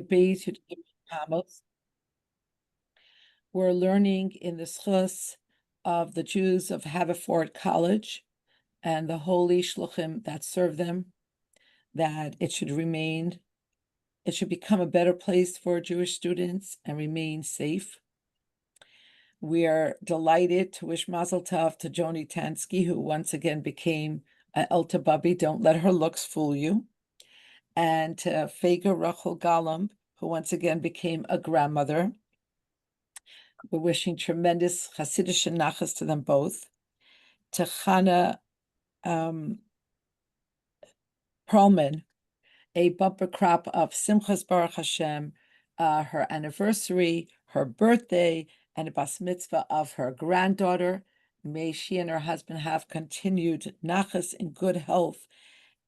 Beis-Yud Tammuz. We're learning in the schus of the Jews of Haverford College and the holy shluchim that serve them, that it should become a better place for Jewish students and remain safe. We are delighted to wish Mazel Tov to Joni Tansky, who once again became a Elta Bubby. Don't let her looks fool you. And to Fega Rachel Galam, who once again became a grandmother. We're wishing tremendous Hasidic nachas to them both. To Chana Perlman, a bumper crop of Simchas Baruch Hashem, her anniversary, her birthday, and a bas mitzvah of her granddaughter. May she and her husband have continued nachas in good health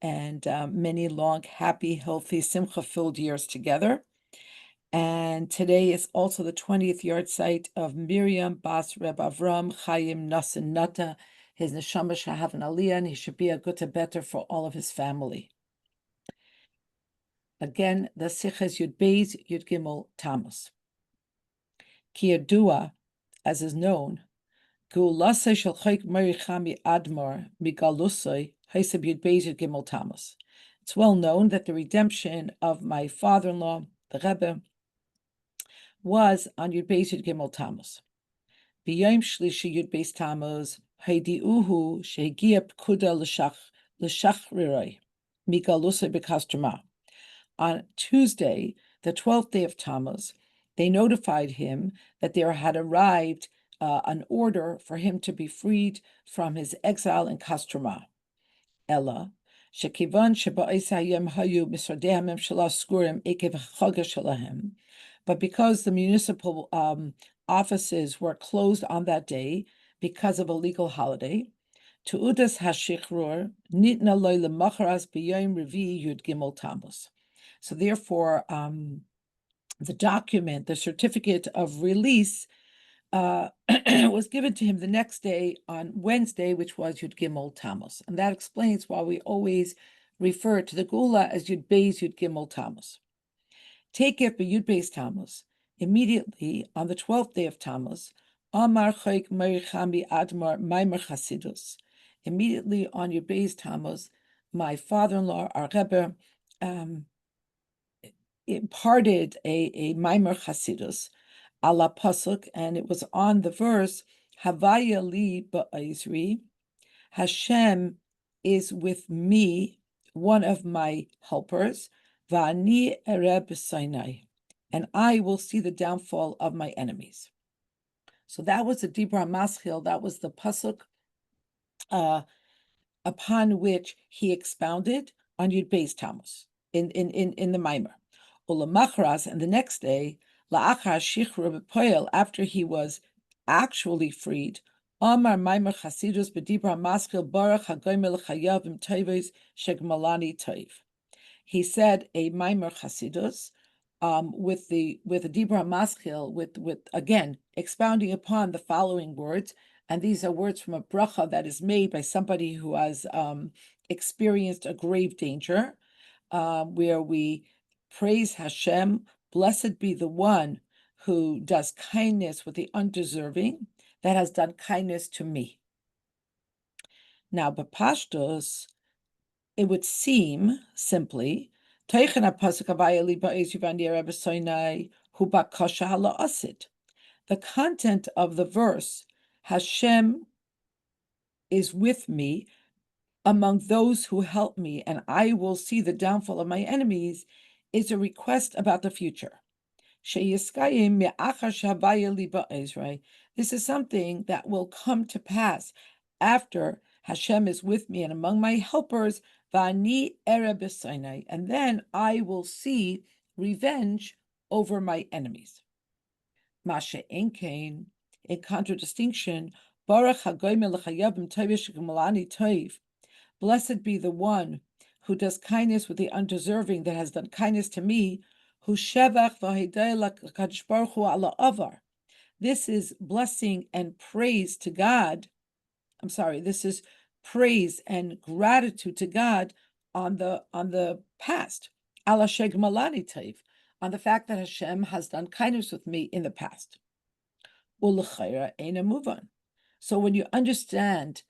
and many long, happy, healthy, simcha-filled years together. And today is also the 20th yard site of Miriam Bas Reb Avram Chaim Nasin Nata. His neshama shall have an aliyah, and he should be a good better for all of his family. Again, the Siches Yud Beis Yud Gimmel Tammuz. Ki yadua, as is known, Geulasei shel Chayk Merichami Admar Migalusei Haiseb Yud Beis Yud Gimmel Tammuz. It's well known that the redemption of my father-in-law, the Rebbe, was on Yud Beis Yud Gimmel Tammuz. B'yom Shlishi Yud Beis Tammuz Haidiuhu shehigia pkuda l'shachriroi migalusei b'kastrama. On Tuesday, the 12th day of Tammuz, they notified him that there had arrived an order for him to be freed from his exile in Kastrama. Ella, shekivan sheba'is hayom hayu misradei hamemshala skurim ekev chaga shelahem. But because the municipal offices were closed on that day because of a legal holiday, Tu'udas hashichrur nitna loy lemacharas b'yom Rivky Yud Gimmel Tammuz. So therefore, the document, the certificate of release, was given to him the next day on Wednesday, which was Yud Gimmel Tammuz. And that explains why we always refer to the Gula as Yud Beis Yud Gimmel Tammuz. Take it by Yud Beis Tammuz. Immediately on the 12th day of Tammuz, Amar Chayk Merichami Admar Maimer Chasidus. Immediately on Yud Beis Tammuz, my father-in-law, our Rebbe, imparted a Maimer Chasidus ala pasuk, and it was on the verse Havaya li ba'izri, Hashem is with me, one of my helpers, va'ani ereb Sinai, and I will see the downfall of my enemies. So that was the Dibra Maschil, that was the pasuk upon which he expounded on Yud Beis Tammuz in the Maimer. Ulamachras, and the next day, La'achar Shichur B'Poel, after he was actually freed, Amar Maimer Chasidus B'Dibra Maschil Baruch HaGoymel Chayavim Toivos Shegmalani Toiv. He said a Maimer Chasidus with the Dibra Maschil, with again expounding upon the following words, and these are words from a bracha that is made by somebody who has experienced a grave danger, where we praise Hashem. Blessed be the one who does kindness with the undeserving, that has done kindness to me. Now, B'Pashtos, it would seem simply, the content of the verse, Hashem is with me among those who help me, and I will see the downfall of my enemies, is a request about the future. This is something that will come to pass after Hashem is with me and among my helpers, and then I will see revenge over my enemies. Masha Enkain, in contradistinction, Baruch blessed be the one who does kindness with the undeserving, that has done kindness to me, who shevach v'hidei Baruch Hu ala avar. This is blessing and praise to God. This is praise and gratitude to God on the past. Ala shegmalani taiv, on the fact that Hashem has done kindness with me in the past. U'lechaira ain't a move on. So when you understand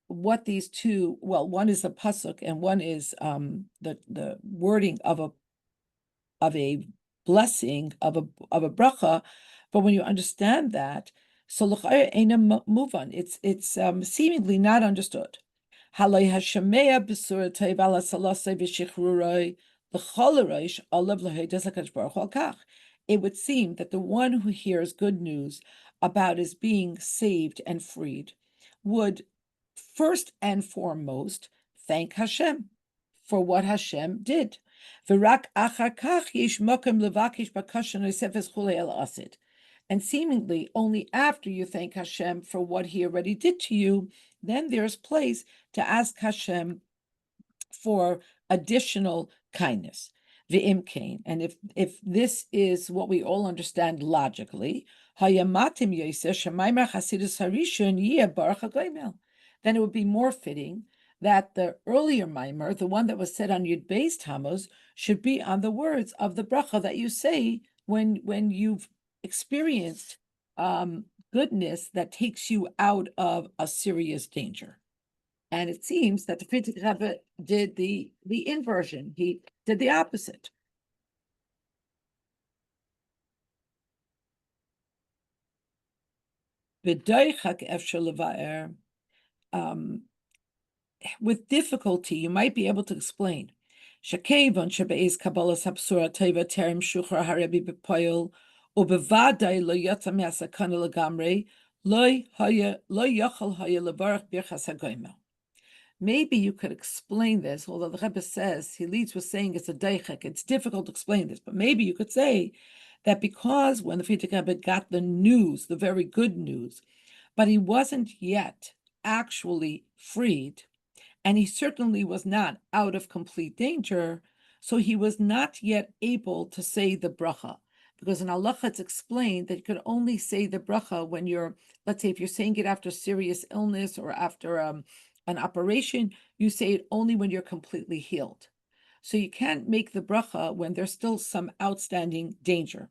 what these two, well, one is a pasuk and one is the wording of a blessing of a bracha, but when you understand that, so l'chayr ain't a move on. It's seemingly not understood. Halay hashamea b'sura teiv ala salasei v'shichruroi l'cholareish olav l'heidas hakadosh baruch hu al kach. It would seem that the one who hears good news about his being saved and freed would first and foremost thank Hashem for what Hashem did. And seemingly only after you thank Hashem for what he already did to you, then there's place to ask Hashem for additional kindness. V'imkein, and if this is what we all understand logically, hayamatim yoseh shemaymer chasidus harishon yeh baruch hagoymel, then it would be more fitting that the earlier mimer, the one that was said on Yud Beis Tammuz, should be on the words of the bracha that you say when you've experienced goodness that takes you out of a serious danger. And it seems that the Frierdiker Rebbe did the inversion. He did the opposite. With difficulty, you might be able to explain. Shekevon shebeis kabbalas hapsura teva terim shuchar harebi bepoil ubevadai lo yatsa me'asakana legamrei lo yachal haya levarach birchas hagoymel. Maybe you could explain this, although the Rebbe says, he leads with saying it's a deichek, it's difficult to explain this, but maybe you could say that because when the Frierdiker Rebbe got the news, the very good news, but he wasn't yet actually freed, and he certainly was not out of complete danger, so he was not yet able to say the bracha. Because in halacha it's explained that you could only say the bracha when you're, let's say if you're saying it after serious illness or after an operation, you say it only when you're completely healed. So you can't make the bracha when there's still some outstanding danger.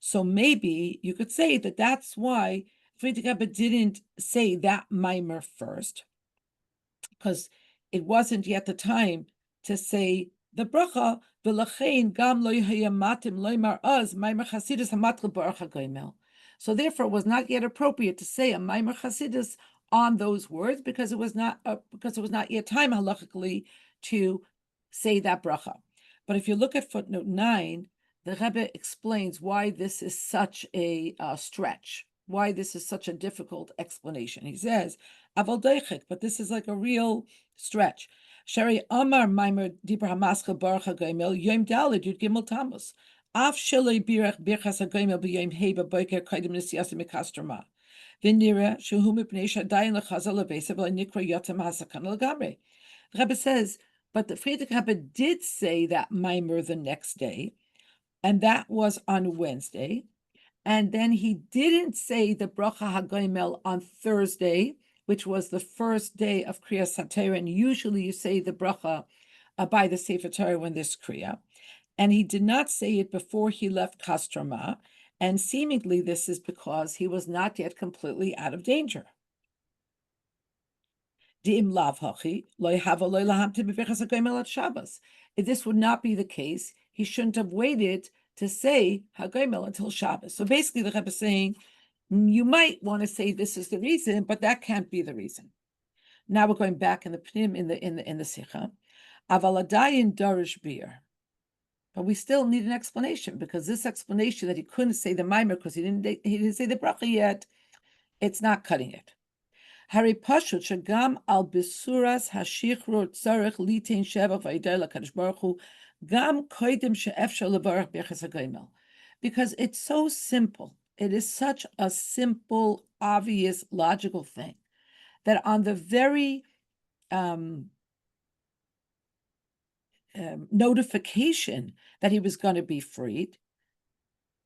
So maybe you could say that that's why Frierdiker Rebbe didn't say that mimer first, because it wasn't yet the time to say the bracha. V'lachein gam lo yehayamatim loymar az mimer chasidus hamatl baruch hagoymel. So therefore, it was not yet appropriate to say a mimer chasidus on those words because it was not yet time halachically to say that bracha. But if you look at footnote 9, the Rebbe explains why this is such a stretch, why this is such a difficult explanation. He says, "Aval deichik," but this is like a real stretch. Shari Amar Maimer Dibra Hamaska Baruch Hagoymel Yom Daled Yud Gimmel Tammuz Af Shalei Birach Birchas Hagoymel B'Yom Heba Boker Kaidim Nesiasa Mikastrama V'Nira Shuhu Mipnei Shadayin Lechazal Levesav Nikra Yotam Hasakan Legamre. The Rebbe says, but the Frierdiker Rebbe did say that Maimer the next day, and that was on Wednesday, and then he didn't say the Bracha Hagoymel on Thursday, which was the first day of Kriyas HaTorah, and usually you say the bracha by the Sefer Torah when there's Kriya. And he did not say it before he left Kastrama, and seemingly this is because he was not yet completely out of danger. If this would not be the case, he shouldn't have waited to say Hagoymel until Shabbos. So basically the Rebbe is saying, you might want to say this is the reason, but that can't be the reason. Now we're going back in the Pnim in the Sikha. Avaladayin Darish Bir. But we still need an explanation, because this explanation that he couldn't say the Maimer because he didn't say the bracha yet, it's not cutting it. Hari Pashut Shagam al Bisuras Hashichru Tzarech Litain Sheva Vaidela Kadosh Baruch Hu Gam Koidim She'efshar Levarach Birchas Hagoymel. Because it's so simple. It is such a simple, obvious, logical thing that on the very notification that he was going to be freed,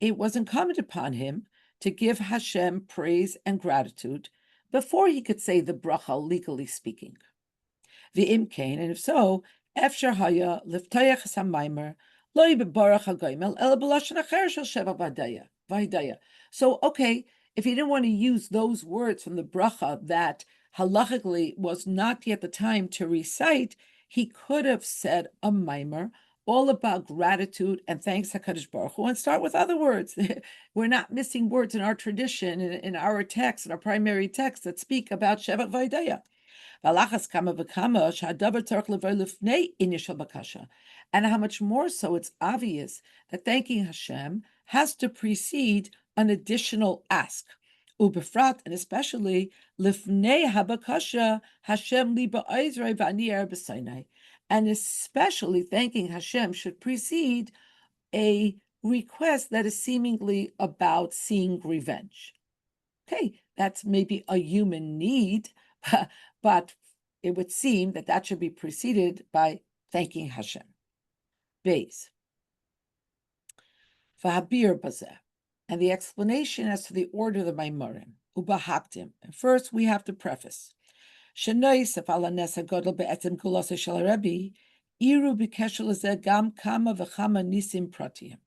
it was incumbent upon him to give Hashem praise and gratitude before he could say the bracha, legally speaking. The imkain, and if so, efshar haya liftayach samaimer So, okay, if he didn't want to use those words from the bracha that halachically was not yet the time to recite, he could have said a mimer all about gratitude and thanks HaKadosh Baruch Hu, and start with other words. We're not missing words in our tradition, in our text, in our primary text that speak about Shevat Vaidaya. And how much more so it's obvious that thanking Hashem has to precede an additional ask. Ubefrat, and especially lifnei habakasha Hashem li ba'izrei v'ani er b'sainai. And especially thanking Hashem should precede a request that is seemingly about seeing revenge. Okay, that's maybe a human need, but it would seem that that should be preceded by thanking Hashem. Beis. V'habir bazeh. And the explanation as to the order of the Maimarim. Ubahaktim. And first, we have to preface. Shenoisef ala nesa godel be'etzem kulasa shel Rebbe, iru b'kesher lezeh gam kama v'chama nisim pratiyim.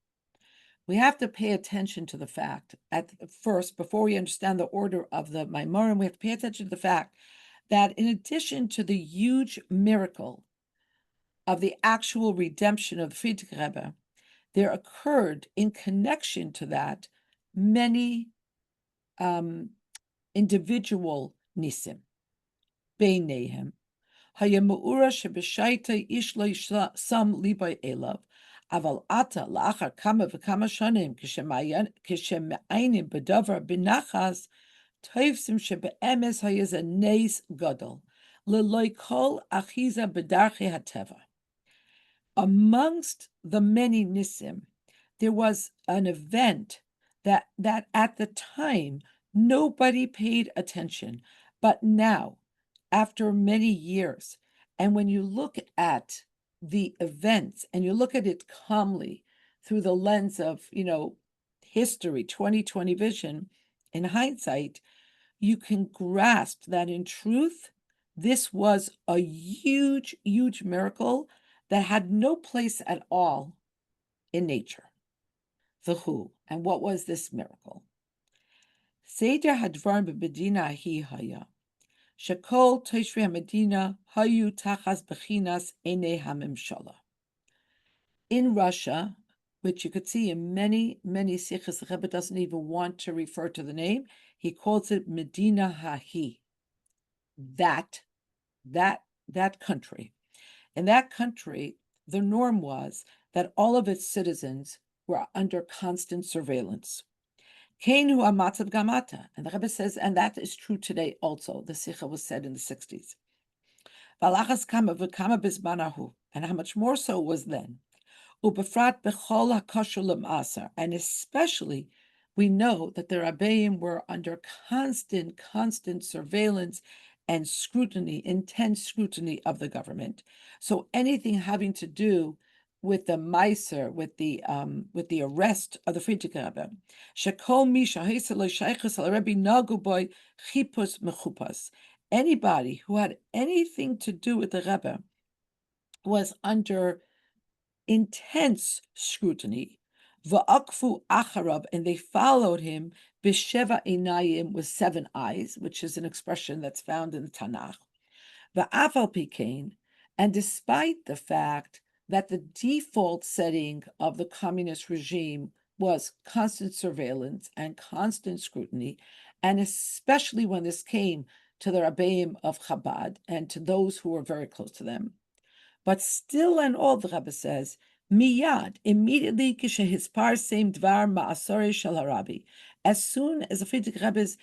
We have to pay attention to the fact, at first, before we understand the order of the Maimarim, we have to pay attention to the fact that in addition to the huge miracle of the actual redemption of the Frierdiker Rebbe, there occurred in connection to that many individual nisim. Beinehem, hayemura shebeshaita ish lo sam libay elav, aval ata la'achar kama v'kama shanim k'shema'aynim b'davar b'nachas toivsim shebe'emes hayez a neis gadol leloy kol achiza b'darchei hateva. Amongst the many nisim, there was an event that at the time nobody paid attention, but now, after many years, and when you look at the events and you look at it calmly through the lens of, history, 2020 vision, in hindsight, you can grasp that in truth, this was a huge, huge miracle that had no place at all in nature. The who, and what was this miracle? Seder hadvarim b'medina hi haya. Shekol toshvei hamedina hayu tachas bechinas enei hamimshala. In Russia, which you could see in many, many sikhs, the Rebbe doesn't even want to refer to the name. He calls it Medina Hahi. That country. In that country, the norm was that all of its citizens were under constant surveillance. Keinu amatzav gamata, and the Rebbe says, and that is true today also. The Sikha was said in the 60s. Valachas kama v'kama bismanahu, and how much more so was then. Ubefrat bechol hakashur l'masar, and especially we know that the Rabbeim were under constant surveillance and scrutiny, intense scrutiny of the government. So anything having to do with the meiser, with the arrest of the Frierdiker Rebbe, shekol mi shahisa lo shaychus al Rebbe nagu boy chipus mechupas. Anybody who had anything to do with the Rebbe was under intense scrutiny. Va'akfu acharab, and they followed him b'sheva einayim, with 7 eyes, which is an expression that's found in the Tanakh. Va'afal pikein, and despite the fact that the default setting of the communist regime was constant surveillance and constant scrutiny, and especially when this came to the Rabbeim of Chabad and to those who were very close to them. But still and all, the Rebbe says, miyad, immediately, kishehisparsem dvar ma'asore shel harabi, as soon as the Frierdiker Rebbe's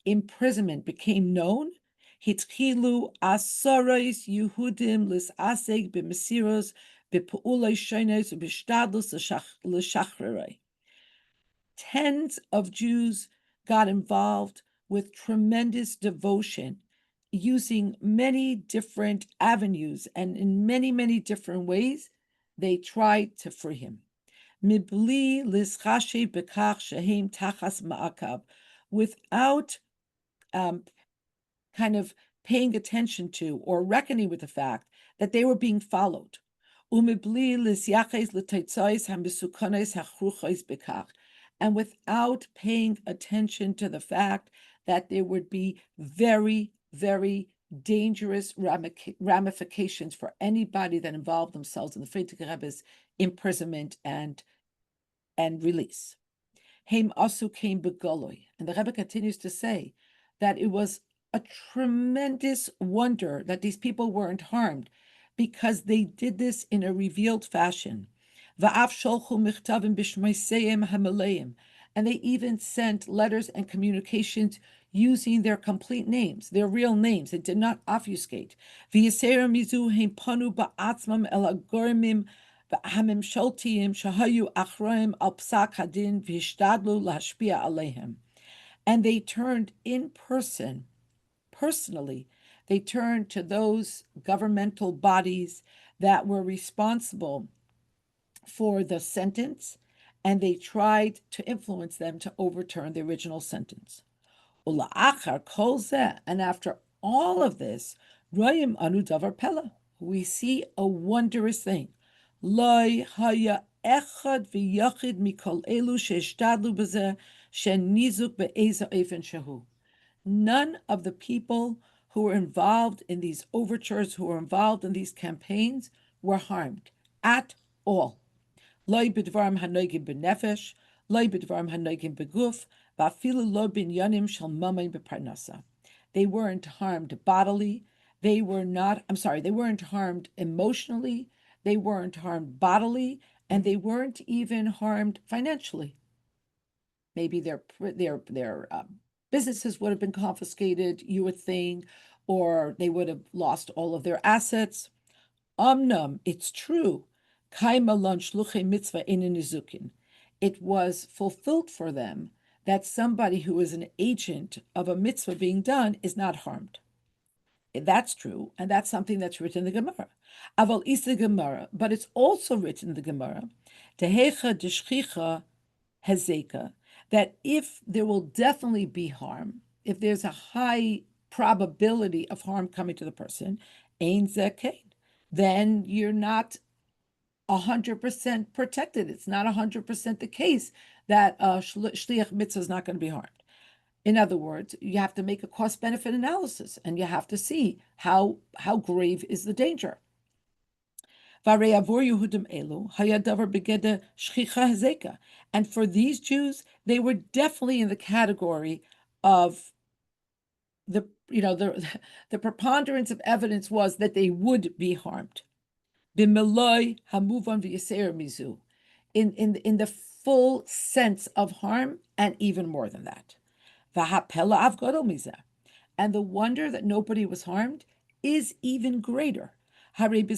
imprisonment became known, hitchilu asoros Yehudim lisaseg b'mesiros b'pu'ulei shonos u'b'shtadlus l'shachrerei. Tens of Jews got involved with tremendous devotion, using many different avenues, and in many, many different ways, they tried to free him. Mibli lischashe bekach shehem tachas ma'akav, without kind of paying attention to or reckoning with the fact that they were being followed. and without paying attention to the fact that there would be very, very dangerous ramifications for anybody that involved themselves in the Frierdiker Rebbe's imprisonment and release. Haim also came begoloi, and the Rebbe continues to say that it was a tremendous wonder that these people weren't harmed because they did this in a revealed fashion. And they even sent letters and communications using their complete names, their real names. They did not obfuscate. And they turned in person, personally, they turned to those governmental bodies that were responsible for the sentence, and they tried to influence them to overturn the original sentence. And after all of this, we see a wondrous thing. None of the people who were involved in these overtures, who were involved in these campaigns, were harmed at all. They weren't harmed bodily. They weren't harmed emotionally. They weren't harmed bodily, and they weren't even harmed financially. Maybe their businesses would have been confiscated, you would think, or they would have lost all of their assets. It's true. It was fulfilled for them that somebody who is an agent of a mitzvah being done is not harmed. That's true, and that's something that's written in the Gemara. Aval is the Gemara, but it's also written in the Gemara, Tehecha deshchicha hezeka, that if there will definitely be harm, if there's a high probability of harm coming to the person, ein zekain, then you're not 100% protected. It's not 100% the case that shliach mitzvah is not going to be harmed. In other words, you have to make a cost-benefit analysis, and you have to see how grave is the danger. And for these Jews, they were definitely in the category of the preponderance of evidence was that they would be harmed. In the full sense of harm, and even more than that. And the wonder that nobody was harmed is even greater. Before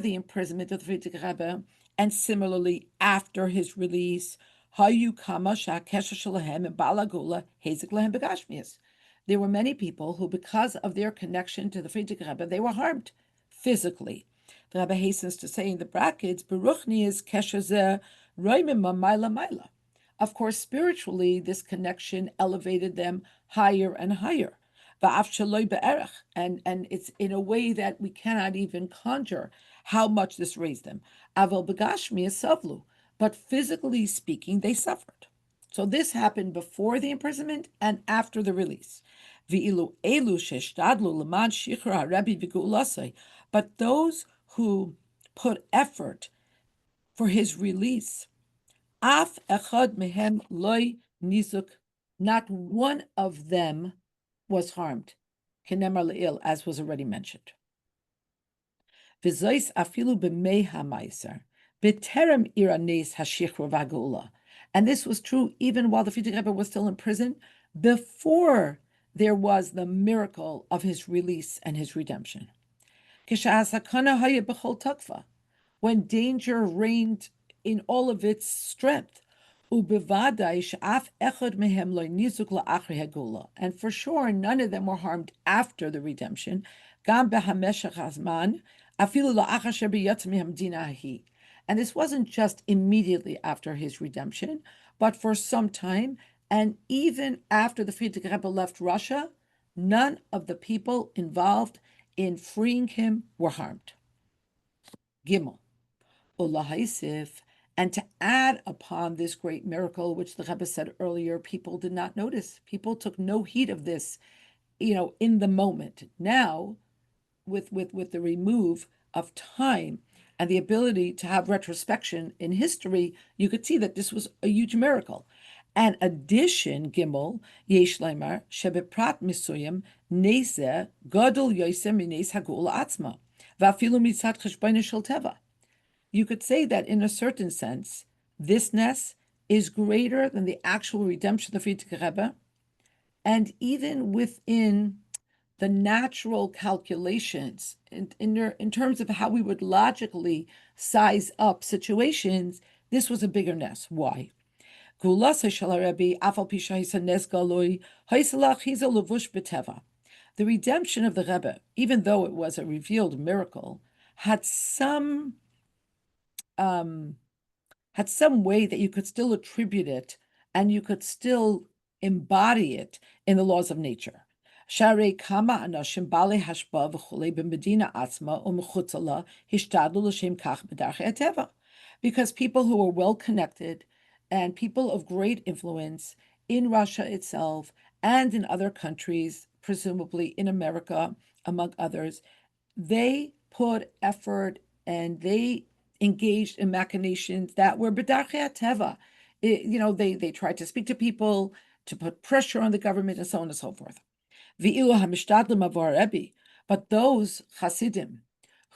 the imprisonment of the Frierdiker Rebbe, and similarly after his release, there were many people who, because of their connection to the Frierdiker Rebbe, they were harmed physically. The Rebbe hastens to say in the brackets, Beruchni is kesher roimima maila maila. Of course, spiritually, this connection elevated them higher and higher. And it's in a way that we cannot even conjure how much this raised them. Aval begashmi is savlu, but physically speaking, they suffered. So this happened before the imprisonment and after the release. But those who put effort for his release, af echad mehem loy nizuk, not one of them was harmed, kenemar le'il, as was already mentioned. V'zois afilu b'mei ha'maiser, b'terem iranes ha'shichur v'ha'geula. And this was true even while the Frierdiker Rebbe was still in prison, before there was the miracle of his release and his redemption. When danger reigned in all of its strength. And for sure, none of them were harmed after the redemption. And this wasn't just immediately after his redemption, but for some time, and even after the Frierdiker Rebbe left Russia, none of the people involved in freeing him were harmed. Gimmel. Ulahaisif, and to add upon this great miracle, which the Rebbe said earlier, people did not notice. People took no heed of this, in the moment. Now, with the remove of time and the ability to have retrospection in history, you could see that this was a huge miracle. And addition, Gimmel, Yesh Leimar, Shebeprat Misuyim, Neze, Gadol Yosem Mines Hagul Atzma, Vafilu Mitzat Cheshbon Shel Teva. You could say that in a certain sense, this ness is greater than the actual redemption of the Rivky Rebbe, and even within the natural calculations in terms of how we would logically size up situations, this was a bigger ness. Why? The redemption of the Rebbe, even though it was a revealed miracle, had some way that you could still attribute it and you could still embody it in the laws of nature. Because people who were well connected and people of great influence in Russia itself and in other countries, presumably in America, among others, they put effort and they engaged in machinations that were b'darchei teva. They tried to speak to people, to put pressure on the government, and so on and so forth. But those Hasidim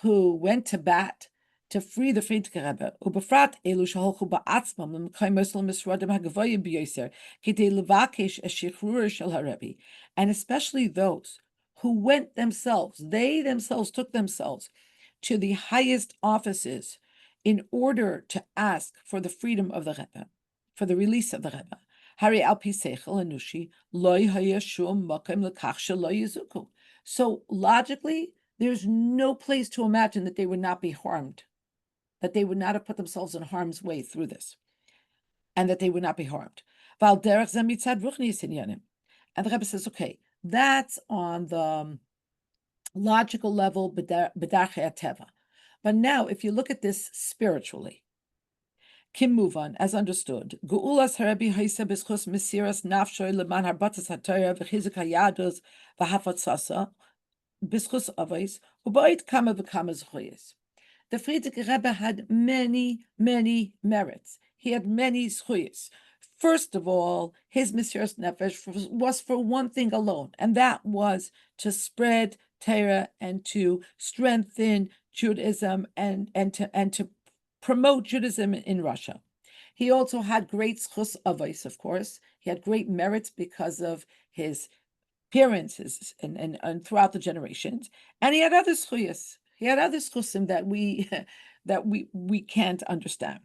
who went to bat to free the Rivky Rebbe, ubefrat elu sheholchu ba'atzmam l'mekayim l'misradim hagavoyim b'yoser k'dei levakesh eshichrur shel haRebbe, and especially those who went themselves, they themselves took themselves to the highest offices in order to ask for the freedom of the Rebbe, for the release of the Rebbe. Hari al pi seichel anushi loy haya shum makom lekach shelo yizuku. So logically, there's no place to imagine that they would not be harmed, that they would not have put themselves in harm's way through this, and that they would not be harmed. And the Rebbe says, okay, that's on the logical level, b'darchei teva. But now, if you look at this spiritually, Kim Muvan, as understood, Geulas Harebi Haisa Bischus Mesiras Nafshoy Leman Harbatas Hatayra V'Chizuk Hayados V'Hafatzasa Bischus Avos U'Ba'it Kama V'Kama Zchuyas. The Rivky Rebbe had many, many merits. He had many zchuyas. First of all, his Mesiras Nefesh was for one thing alone, and that was to spread Torah and to strengthen Judaism and to promote Judaism in Russia. He also had great zchus avos, of course. He had great merits because of his appearances and throughout the generations. And he had other zchuyas. He had other zchusim that we can't understand.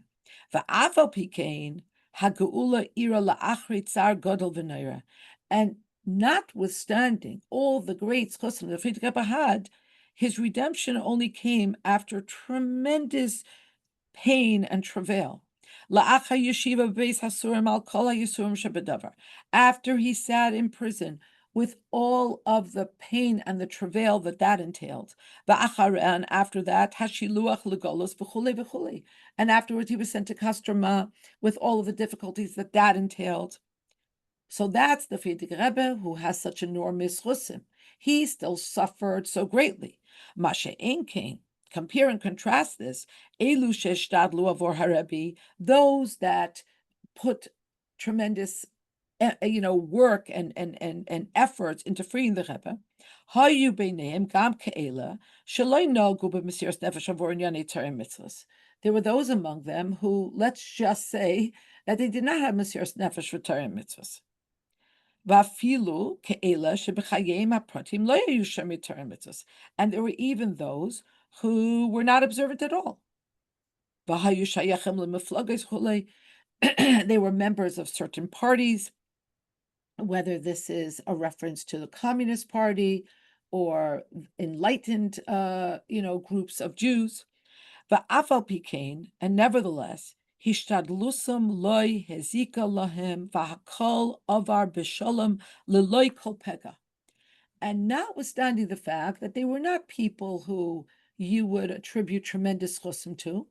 Va'afal pikein hageula ira la'achri tzar gadol v'neira. And notwithstanding all the great zchusim that Rivky Rebbe had, his redemption only came after tremendous pain and travail. After he sat in prison with all of the pain and the travail that entailed. And after that, and afterwards he was sent to Kostroma with all of the difficulties that entailed. So that's the Rivky Rebbe who has such enormous chusim. He still suffered so greatly. Mashe Enkein. Compare and contrast this. Elu sheshtadlu avor haRebbe, those that put tremendous, work and efforts into freeing the Rebbe. Hayu beineim gam ke'ela sheloi nogu b'mesiras nefesh avor inyanei Torah mitzvos. There were those among them who, let's just say, that they did not have Mesiras Nefesh for Torah mitzvos. Vafilu ke'ela shebechayim hapratim lo yayu shemei Torah mitzvos, and there were even those who were not observant at all. They were members of certain parties, whether this is a reference to the Communist Party or enlightened, groups of Jews. And nevertheless, hishtadlusam loy hezika lahem v'hakol avar b'shalom leloy kol pega. And notwithstanding the fact that they were not people who you would attribute tremendous chosim to,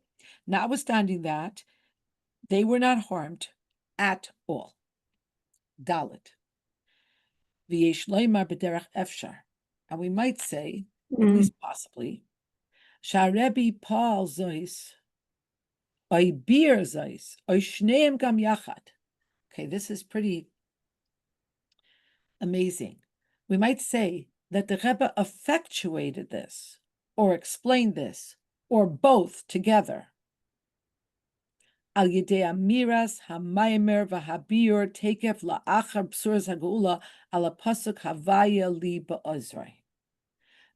notwithstanding that, they were not harmed at all. Dalit. V'yesh loymar b'derech efshar. And we might say, at least possibly, Sharebi Paul zois, oy bir zois, oy shneim gam yachad. Okay, this is pretty amazing. We might say that the Rebbe effectuated this, or explained this, or both together. Al yedei amiras hamaymer v'habir tekef la'achar b'suras hagula ala pasuk havaya li ba'ozrei.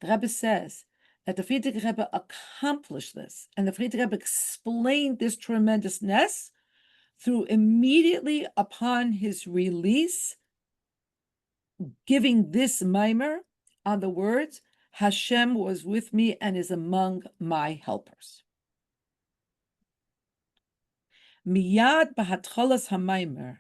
The Rebbe says that the Friedrich Rebbe accomplished this, and the Friedrich Rebbe explained this tremendousness through immediately upon his release, giving this mimer on the words, Hashem was with me and is among my helpers. Miyad b'hatcholas hamaimer,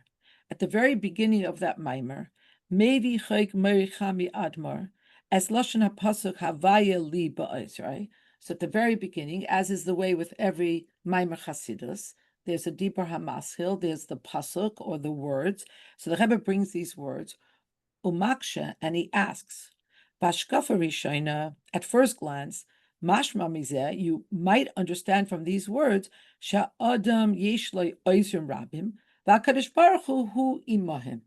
at the very beginning of that mimer, Mevi chayk merichami admar, as lashon hapasuk havaya li ba'izrai. So at the very beginning, as is the way with every mimer chasidus, there's a deeper hamaschil, there's the pasuk or the words. So the Rebbe brings these words, umaksha, and he asks, Bashkafa Rishona, at first glance, mashma mizeh, you might understand from these words, sha'adam yeshloi oizrim rabim, v'akadosh baruch hu imahim.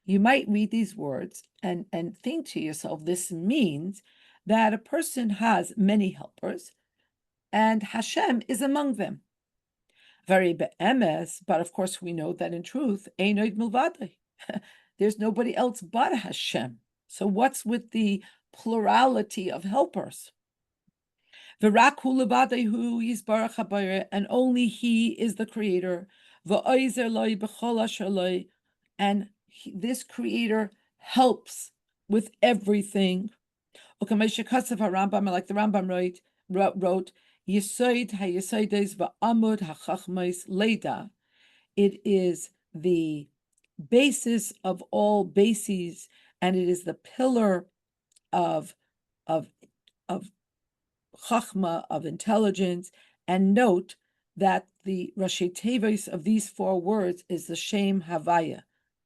You might read these words and think to yourself, this means that a person has many helpers, and Hashem is among them. Very be'emes, but of course we know that in truth, ein oid milvadai. There's nobody else but Hashem. So what's with the plurality of helpers? V'rak hu levadai hu yisbarach habayre, and only He is the Creator. V'oizer loi b'chol asher loi, and this Creator helps with everything. Harambam, like the Rambam wrote, Yisoid hayisoides va'amud hachachmais leda. It is the basis of all bases, and it is the pillar of chachma, of intelligence. And note that the Rashi Tevis of these four words is the Shem Havaya,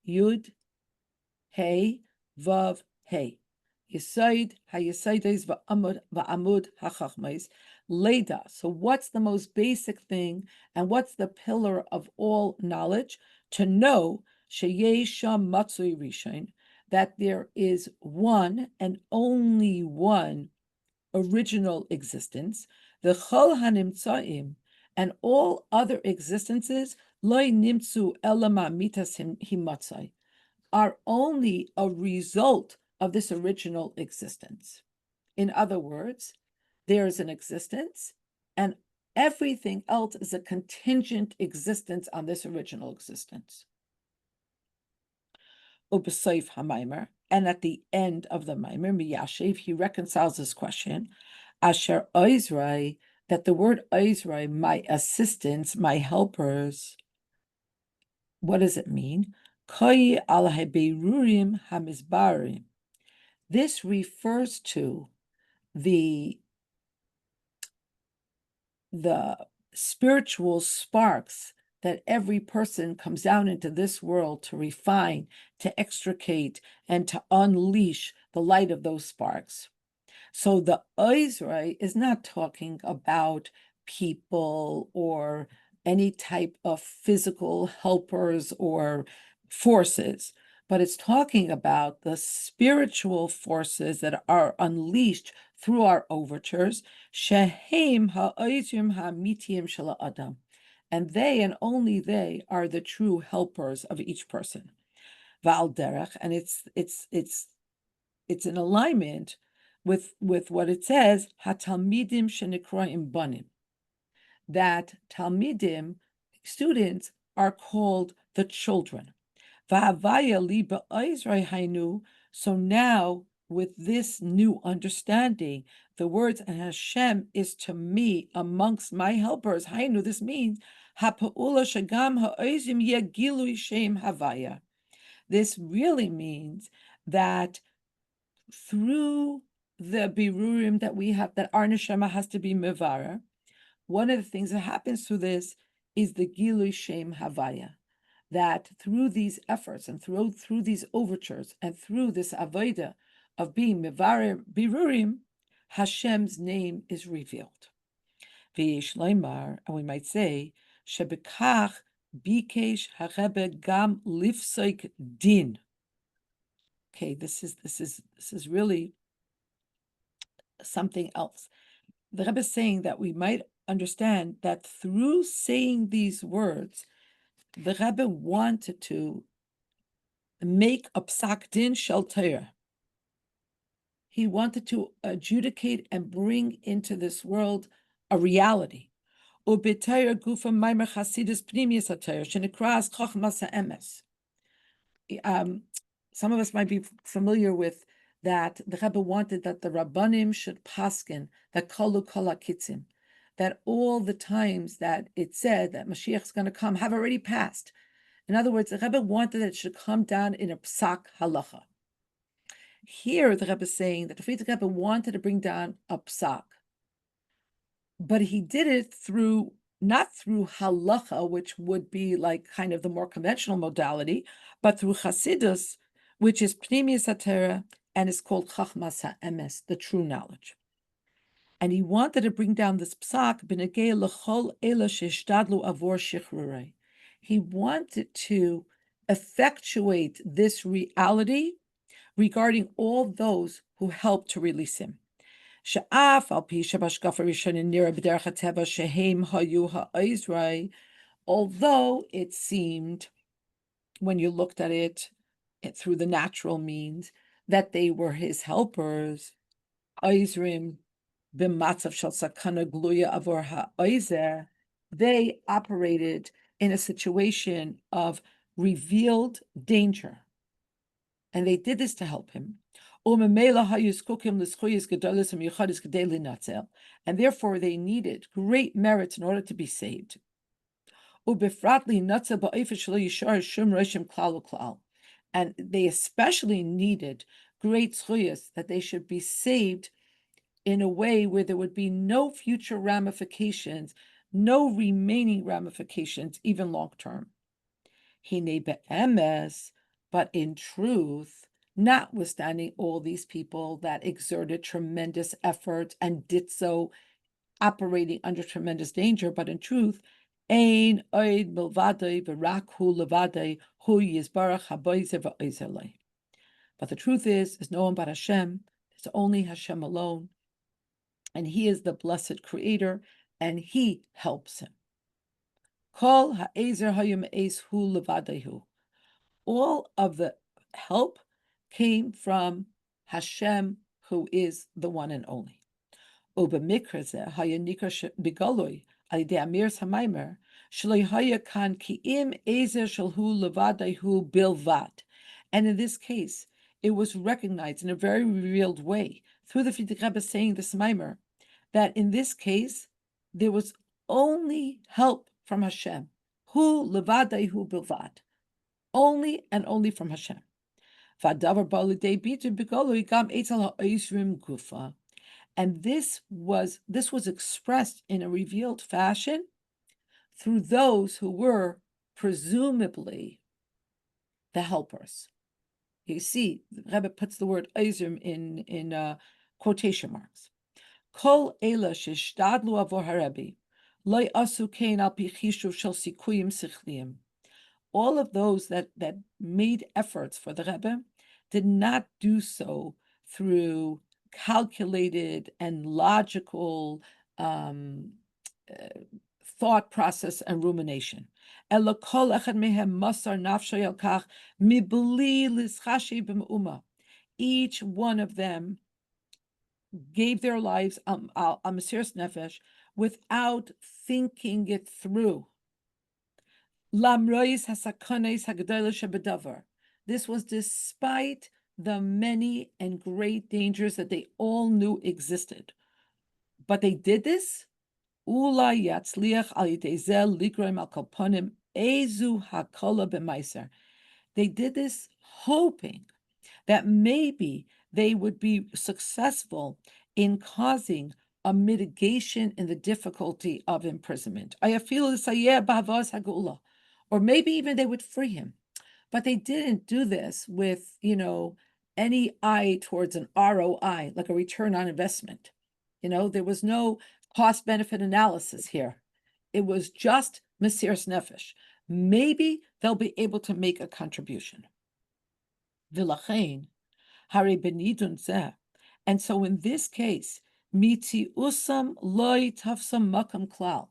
Yud, Hey, Vav, Hey. Yisoid hayisoides va'amud hachachmais leda. So what's the most basic thing, and what's the pillar of all knowledge? To know sheyesham matzui rishon, that there is one and only one original existence, the chol hanimtzaim, and all other existences loy nimtzu elama mitas himatzai, are only a result of this original existence. In other words, there is an existence, and everything else is a contingent existence on this original existence. Ubesoif hamaimer, and at the end of the maimer, miyashiv, he reconciles this question, asher oizrai, that the word oizrai, my assistants, my helpers, what does it mean? Koi al haberurim hamizbarim. This refers to the spiritual sparks that every person comes down into this world to refine, to extricate, and to unleash the light of those sparks. So the Oizrai is not talking about people or any type of physical helpers or forces, but it's talking about the spiritual forces that are unleashed through our overtures, shehem ha'oizrim ha'mitiyim shel adam, and they and only they are the true helpers of each person. Va'al derech, and it's in alignment with what it says, hatalmidim shenikroim banim, that talmidim, students, are called the children. Va'avaya li ba'oizrai hainu. So now, with this new understanding, the words and Hashem is to me amongst my helpers. Hainu, this means ha'pa'ula shagam ha'oizim yagilui shem havaya. This really means that through the birurim that we have, that our neshama has to be mevara. One of the things that happens through this is the Gilui Shem Havaya, that through these efforts and through these overtures and through this avodah of being mevarer birurim, Hashem's name is revealed. V'yesh leimar, and we might say, shebekach bikesh harebe gam lifsoik din. Okay, this is really something else. The Rebbe is saying that we might understand that through saying these words, the Rebbe wanted to make a psak din shel Torah. He wanted to adjudicate and bring into this world a reality. Ub'Torah gufa maimer chasidus pnimius haTorah shenekras chochmas ha'emes. Some of us might be familiar with that the Rebbe wanted that the Rabbanim should paskin, that kolu kol hakitzim, that all the times that it said that Mashiach is going to come have already passed. In other words, the Rebbe wanted that it should come down in a psak halacha. Here, the Rebbe is saying that the Rebbe wanted to bring down a psak, but he did it through, not through halacha, which would be like kind of the more conventional modality, but through chasidus, which is pnimius haTorah and is called chachmas ha'emes, the true knowledge. And he wanted to bring down this psak b'negei l'chol ela sheishtadlu avor shichrurei. He wanted to effectuate this reality regarding all those who helped to release him. Although it seemed, when you looked at it through the natural means, that they were his helpers, they operated in a situation of revealed danger. And they did this to help him. And therefore they needed great merits in order to be saved. And they especially needed great zchuyas, that they should be saved in a way where there would be no future ramifications, no remaining ramifications, even long term. But in truth, notwithstanding all these people that exerted tremendous effort and did so operating under tremendous danger, but in truth, ein oid milvadei v'rak hu levadei hu yizbarach haboyze v'oizelei. But the truth is no one but Hashem. It's only Hashem alone, and He is the blessed Creator, and He helps him. Kol ha'ezer hayom eis hu levadehu. All of the help came from Hashem, who is the one and only. Ubemikra zeh hayanikra bigoloi alidei amirs hamaymer shloi hayakan kiim ezer shalhu levadehu bilvad. And in this case, it was recognized in a very revealed way through the Frierdiker Rebbe saying this Maimer, that in this case there was only help from Hashem, hu levadehu bilvad, only and only from Hashem. And this was expressed in a revealed fashion through those who were presumably the helpers. You see, the Rebbe puts the word Eizrim in quotation marks. Kol ela sheshtadlu avor haRebbe lo asu kein al pi chishuv shel sikuyim sichliim. All of those that made efforts for the Rebbe did not do so through calculated and logical thought process and rumination. Each one of them gave their lives al mesiras nefesh without thinking it through. This was despite the many and great dangers that they all knew existed. But they did this. They did this hoping that maybe they would be successful in causing a mitigation in the difficulty of imprisonment. Or maybe even they would free him. But they didn't do this with, any eye towards an ROI, like a return on investment. There was no cost benefit analysis here. It was just Mesiras Nefesh. Maybe they'll be able to make a contribution. Vilachain, Hare Benidun Zeh. And so in this case, Miti Usam Loi Tafsam Makam Klal,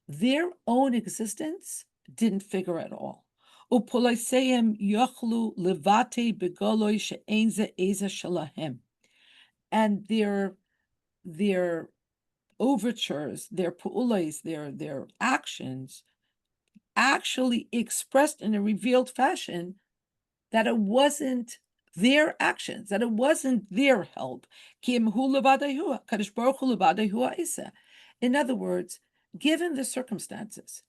their own existence didn't figure at all. Upolaiseim Yochlu Levate Begoloi She'enze Eza Shalahem. And their overtures, their pu'ulais, their actions actually expressed in a revealed fashion that it wasn't their actions, that it wasn't their help. In other words, given the circumstances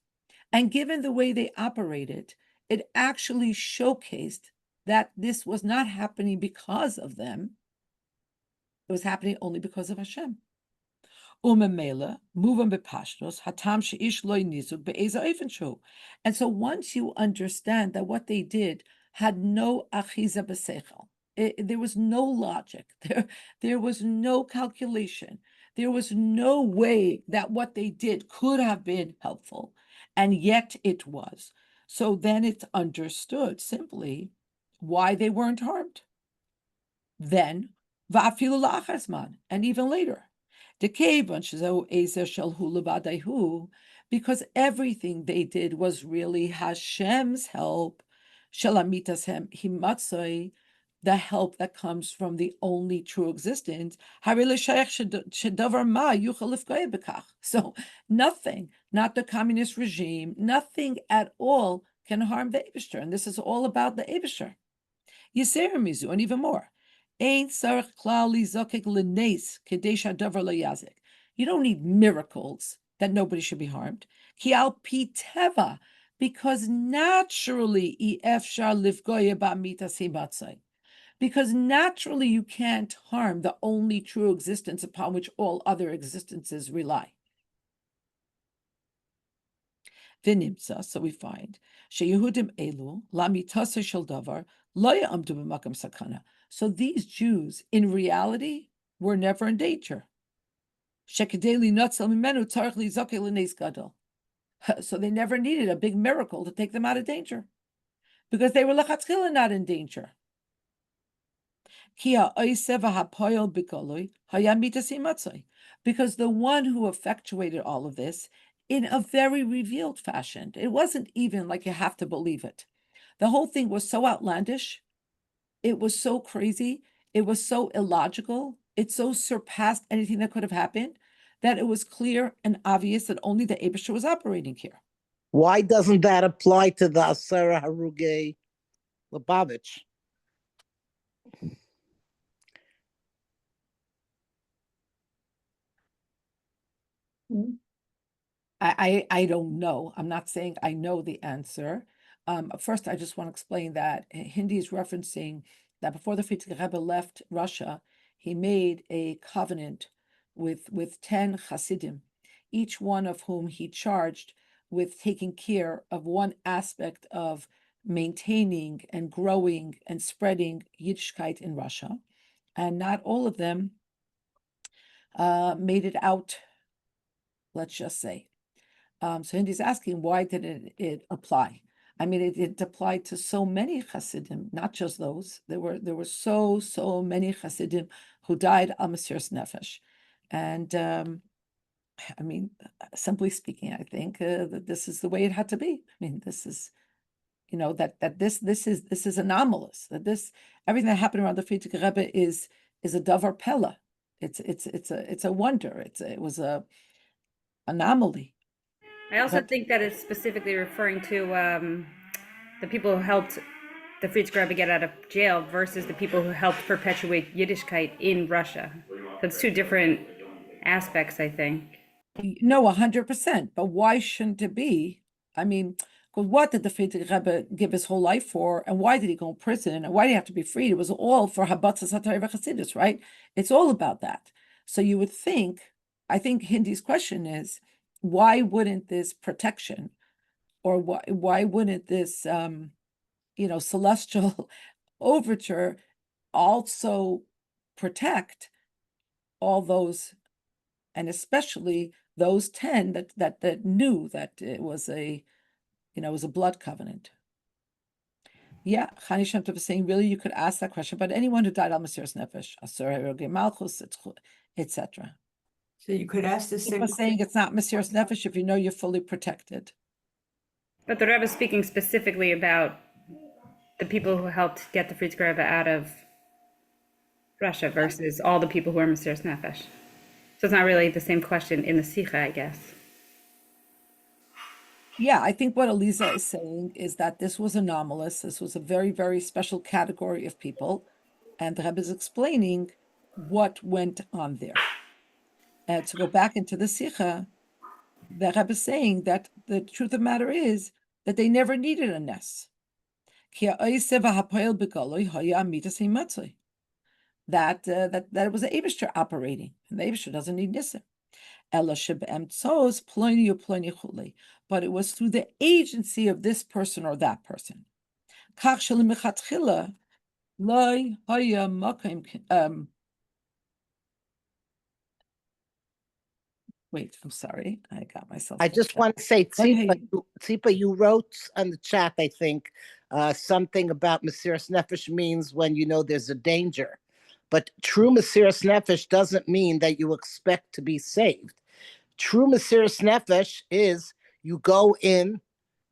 and given the way they operated, it actually showcased that this was not happening because of them. It was happening only because of Hashem. And so once you understand that what they did had no achiza b'seichel, there was no logic, there was no calculation, there was no way that what they did could have been helpful, and yet it was. So then it's understood simply why they weren't harmed. Then, and even later. Because everything they did was really Hashem's help, the help that comes from the only true existence. So nothing, not the communist regime, nothing at all can harm the Eibishter. And this is all about the Eibishter. Yisera mizu, and even more. You don't need miracles that nobody should be harmed. Because naturally, because naturally you can't harm the only true existence upon which all other existences rely. V'nimtza, so we find sheYehudim elu lamitasa shel davar lo ya'amdu b'makam sakana. So these Jews, in reality, were never in danger. Shekedei linatzel mimenu tzarich lizakeh l'neis gadol. So they never needed a big miracle to take them out of danger, because they were lechatchila not in danger. Because the one who effectuated all of this in a very revealed fashion. It wasn't even like you have to believe it. The whole thing was so outlandish. It was so crazy. It was so illogical. It so surpassed anything that could have happened that it was clear and obvious that only the Eibishter was operating here. Why doesn't that apply to the Asara Haruge Lubavitch? I don't know. I'm not saying I know the answer. First, I just want to explain that Hindi is referencing that before the Frierdiker Rebbe left Russia, he made a covenant with 10 Hasidim, each one of whom he charged with taking care of one aspect of maintaining and growing and spreading Yiddishkeit in Russia. And not all of them made it out, let's just say. So Hindi's asking, why didn't it apply? I mean, it applied to so many Hasidim, not just those. There were so many Hasidim who died al Mesiras Nefesh. And I mean, simply speaking, I think that this is the way it had to be. I mean, this is, that this is anomalous. That everything that happened around the Frierdiker Rebbe is a davar pella. It's a wonder. It was a anomaly. I also think that it's specifically referring to the people who helped the Frierdiker Rebbe get out of jail versus the people who helped perpetuate Yiddishkeit in Russia. So it's two different aspects, I think. No, 100%. But why shouldn't it be? I mean, Because what did the Frierdiker Rebbe give his whole life for, and why did he go in prison, and why did he have to be freed? It was all for Habatzas HaTorah v'Chasidus, right? It's all about that. So you would think, I think Hindi's question is, why wouldn't this protection, or why wouldn't this, celestial overture also protect all those, and especially those 10 that knew that it was a blood covenant. Yeah, Chani Shem Tov is saying, really, you could ask that question, but anyone who died al Mesiras Nefesh, Asur Herogei Malchus, etc. So you could ask the same People saying it's not Mesiras Nefesh if you know you're fully protected. But the Rebbe is speaking specifically about the people who helped get the Frierdiker Rebbe out of Russia versus all the people who are Mesiras Nefesh. So it's not really the same question in the Sikha, I guess. Yeah, I think what Eliza is saying is that this was anomalous. This was a very, very special category of people. And the Rebbe is explaining what went on there. And to go back into the Sikha, the Rebbe is saying that the truth of the matter is that they never needed a Ness. That it was the Eibishter operating, and the Eibishter doesn't need Nisim. But it was through the agency of this person or that person. Wait, I'm sorry. I got myself. I just want to say, Tzipa, you wrote on the chat, I think, something about Mesiras Nefesh means when you know there's a danger. But true Mesiras Nefesh doesn't mean that you expect to be saved. True Mesiras Nefesh is you go in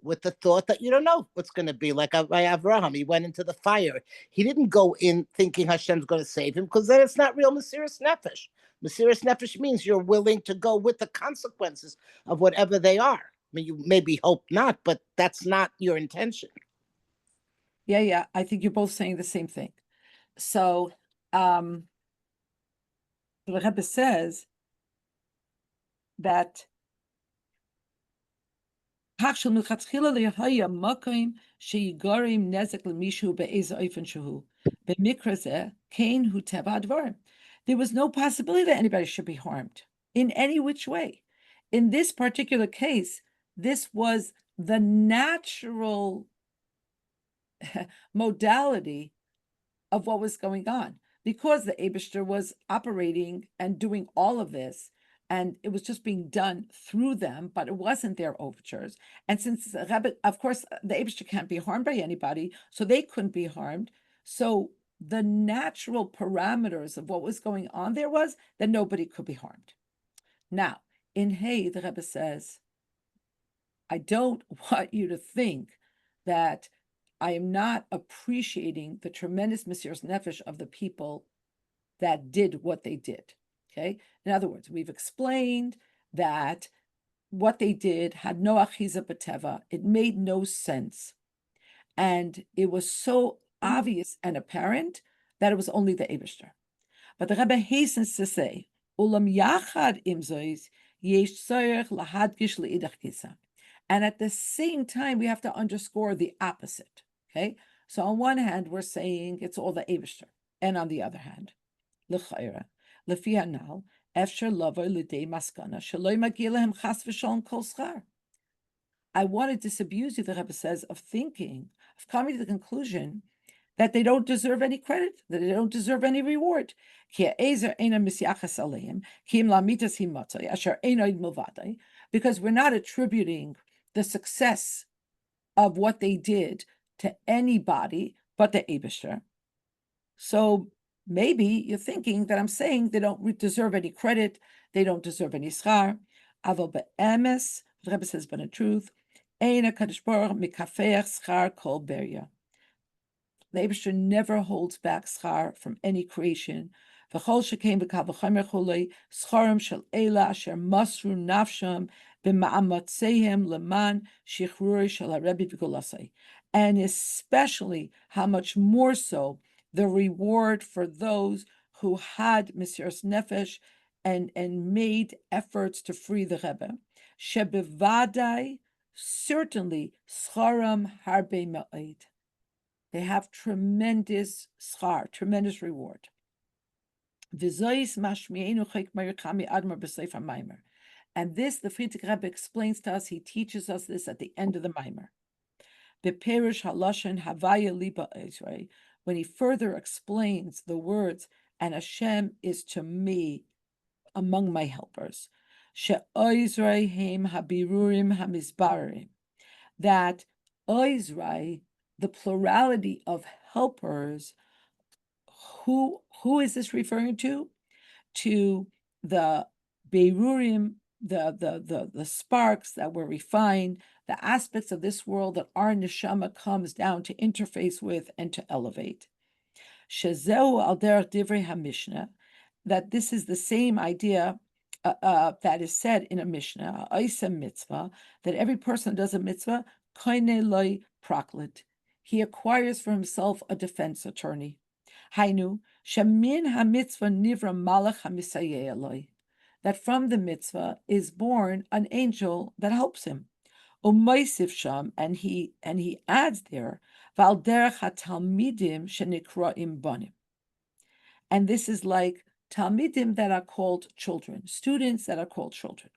with the thought that you don't know what's going to be. Like Avraham, he went into the fire. He didn't go in thinking Hashem's going to save him, because then it's not real Mesiras Nefesh. Mesiras Nefesh means you're willing to go with the consequences of whatever they are. I mean, you maybe hope not, but that's not your intention. Yeah. I think you're both saying the same thing. So the Rebbe says that there was no possibility that anybody should be harmed in any which way. In this particular case, this was the natural modality of what was going on, because the Eibishter was operating and doing all of this, and it was just being done through them, but it wasn't their overtures. And since of course, the Eibishter can't be harmed by anybody, so they couldn't be harmed. So the natural parameters of what was going on there was that nobody could be harmed. Now, in Hay, the Rebbe says, I don't want you to think that I am not appreciating the tremendous Mesiras Nefesh of the people that did what they did. Okay. In other words, we've explained that what they did had no achiza b'teva. It made no sense. And it was so obvious and apparent that it was only the Eibishter. But the Rebbe hastens to say, Ulam yachad im zois, yesh tzorech lahadgish le'idach gisa. And at the same time, we have to underscore the opposite. Okay. So on one hand, we're saying it's all the Eibishter. And on the other hand, l'chayra, lefi hanal, efsher lavo l'dei maskana, shaloi magi lehem chas v'sholom kol schar. I want to disabuse you, the Rebbe says, of thinking, of coming to the conclusion that they don't deserve any credit, that they don't deserve any reward. Because we're not attributing the success of what they did to anybody but the Eibishter. So maybe you're thinking that I'm saying they don't deserve any credit, they don't deserve any schar. Aval be'emes, the Rebbe says, but in truth, ein HaKadosh Baruch Hu mikafeach schar kol beria. The Eibishter never holds back schar from any creation. V'chol shekem v'kal v'chomer chulei, scharim shel eila asher masru nafsham b'ma'amatzehem leman shichruri shel haRebbe v'gulasei. And especially how much more so the reward for those who had Mesiras Nefesh and made efforts to free the Rebbe. Shebevadai certainly scharam harbe ma'id. They have tremendous schar, tremendous reward. V'zois mashmi'enu chayk meirchami admar b'seif ha'maimer. And this, the Frierdiker Rebbe explains to us, he teaches us this at the end of the Maimer. Beperish halashon havaya liba Israel, when he further explains the words, and Hashem is to me among my helpers. She'oizrei heim habirurim hamizbarim. That Oizrei, the plurality of helpers, who is this referring to? To the Berurim, the sparks that were refined, the aspects of this world that our neshama comes down to interface with and to elevate. Shezeu al derech divrei haMishnah, that this is the same idea that is said in a Mishnah, a mitzvah, that every person who does a mitzvah, koine loy praklit, he acquires for himself a defense attorney. Hainu, shemin ha-mitzvah nivra malach ha-misayeh eloi, that from the mitzvah is born an angel that helps him. Umaisiv sham, and he adds there, val derech ha-talmidim shenikraim banim. And this is like talmidim that are called children, students that are called children.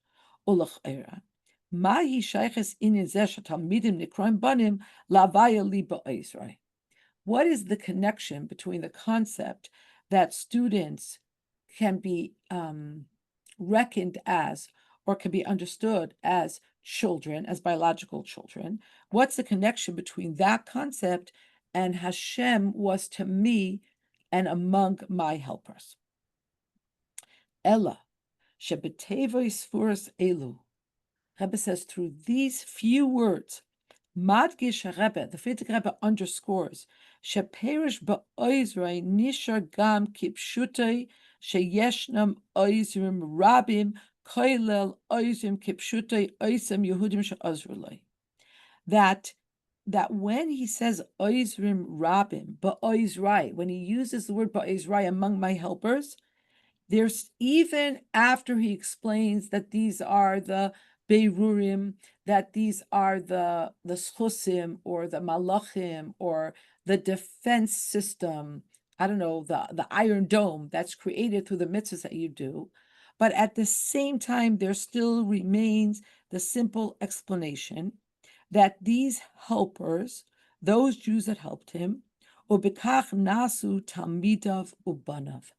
Ulach era. Mahi shayches inin zeh talmidim nikraim banim lavaya liba Israel. What is the connection between the concept that students can be reckoned as, or can be understood as children, as biological children? What's the connection between that concept and Hashem was to me and among my helpers? Ella, shebetevoi sfuras elu. Rebbe says, through these few words, Madgish Rebbe, the Frierdiker Rebbe underscores, Sheperish ba'oizrei nishar gam kipshutei sheyeshnam oizrim rabim koilel oizrim kipshutei oisem Yehudim she'ozrulei. That when he says oizrim rabim ba'oizrai, when he uses the word ba'oizrai among my helpers, there's, even after he explains that these are the Beirurim, that these are the Schusim or the Malachim or the defense system, I don't know, the Iron Dome that's created through the mitzvahs that you do. But at the same time, there still remains the simple explanation that these helpers, those Jews that helped him, ubikach nasu talmidav ubanav,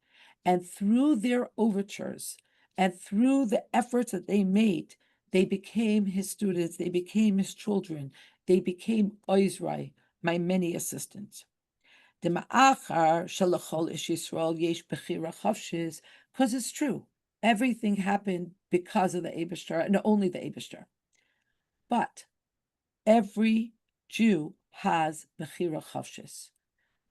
and through their overtures and through the efforts that they made, they became his students, they became his children, they became Oizrai, my many assistants. Because it's true, everything happened because of the Eibishter, and only the Eibishter. But every Jew has Bechira Chavshis.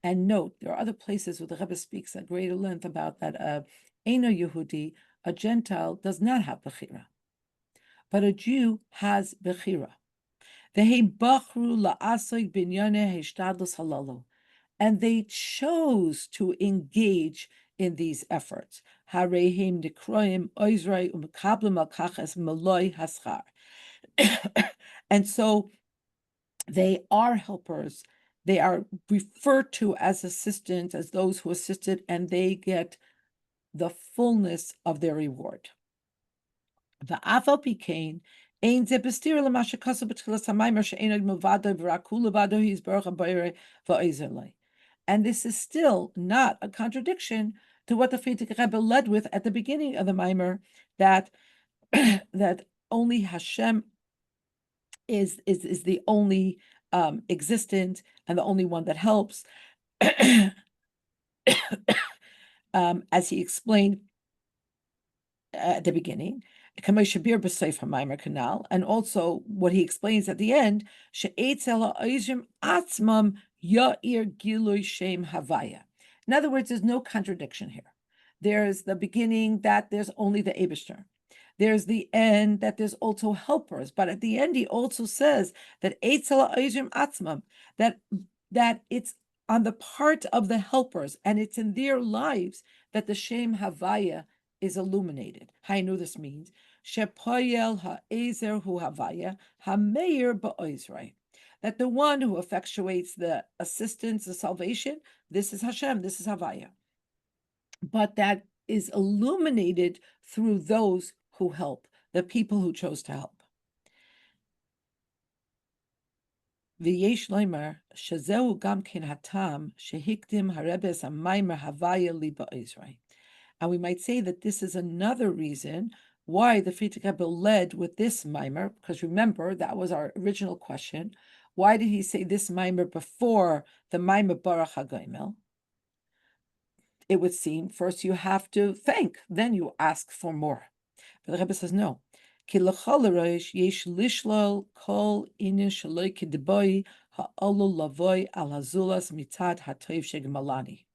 And note, there are other places where the Rebbe speaks at greater length about that Eino Yehudi, a Gentile, does not have Bechira. But a Jew has Bechira. And they chose to engage in these efforts. And so they are helpers. They are referred to as assistants, as those who assisted, and they get the fullness of their reward. And this is still not a contradiction to what the Frierdiker Rebbe led with at the beginning of the Maimer, that that only Hashem is the only existent and the only one that helps, as he explained at the beginning, and also what he explains at the end, in other words, there's no contradiction here. There's the beginning that there's only the Eibishter. There's the end that there's also helpers, but at the end he also says that that it's on the part of the helpers, and it's in their lives that the Shem Havaya is illuminated. How I know this means shepoyel ha'ezer hu havaya hameir ba'oizrei. That the one who effectuates the assistance, the salvation, this is Hashem, this is Havaya. But that is illuminated through those who help, the people who chose to help. V'yesh loimer shezeu gam ken hatam shehikdim harebes hamaymer havaya li ba'izrei. And we might say that this is another reason why the Frierdiker Rebbe led with this mimer, because remember, that was our original question. Why did he say this mimer before the mimer Baruch HaGoimel? It would seem first you have to thank, then you ask for more. But the Rebbe says no. Ki l'chol harosh yesh lishlol kol inin shaloi k'deboi ha'olu lavoi al hazulas mitzad ha'toiv shegemalani.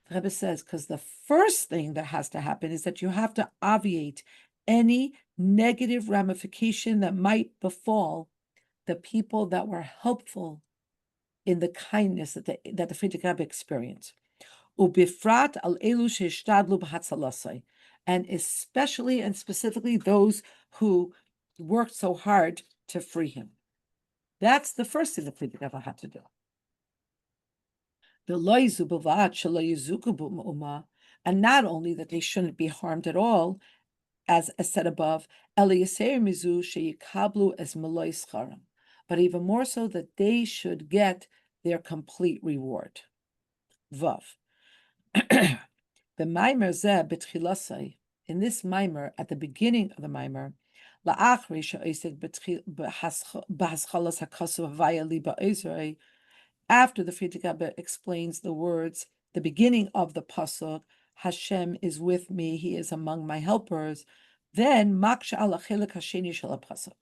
The Rebbe says, because the first thing that has to happen is that you have to obviate any negative ramification that might befall the people that were helpful in the kindness that the Frierdiker Rebbe experienced. Ubifrat al elu sheishtadlu b'hatzalasai, and especially and specifically those who worked so hard to free him. That's the first thing the Frierdiker Rebbe had to do. The loizu b'vat shelo yizuku b'uma, and not only that they shouldn't be harmed at all, as said above, ela yaseir mizu sheyikablu es maloi scharam, but even more so that they should get their complete reward. Vav. The mimer zeh b'tchilasai, in this mimer, at the beginning of the mimer, la'achri she'oisek b'haschalas hakasu havaya li ba'ezrei, after the Frierdiker Rebbe explains the words, the beginning of the pasuk, Hashem is with me, He is among my helpers, then maksha ala chelek hasheni shel pasuk.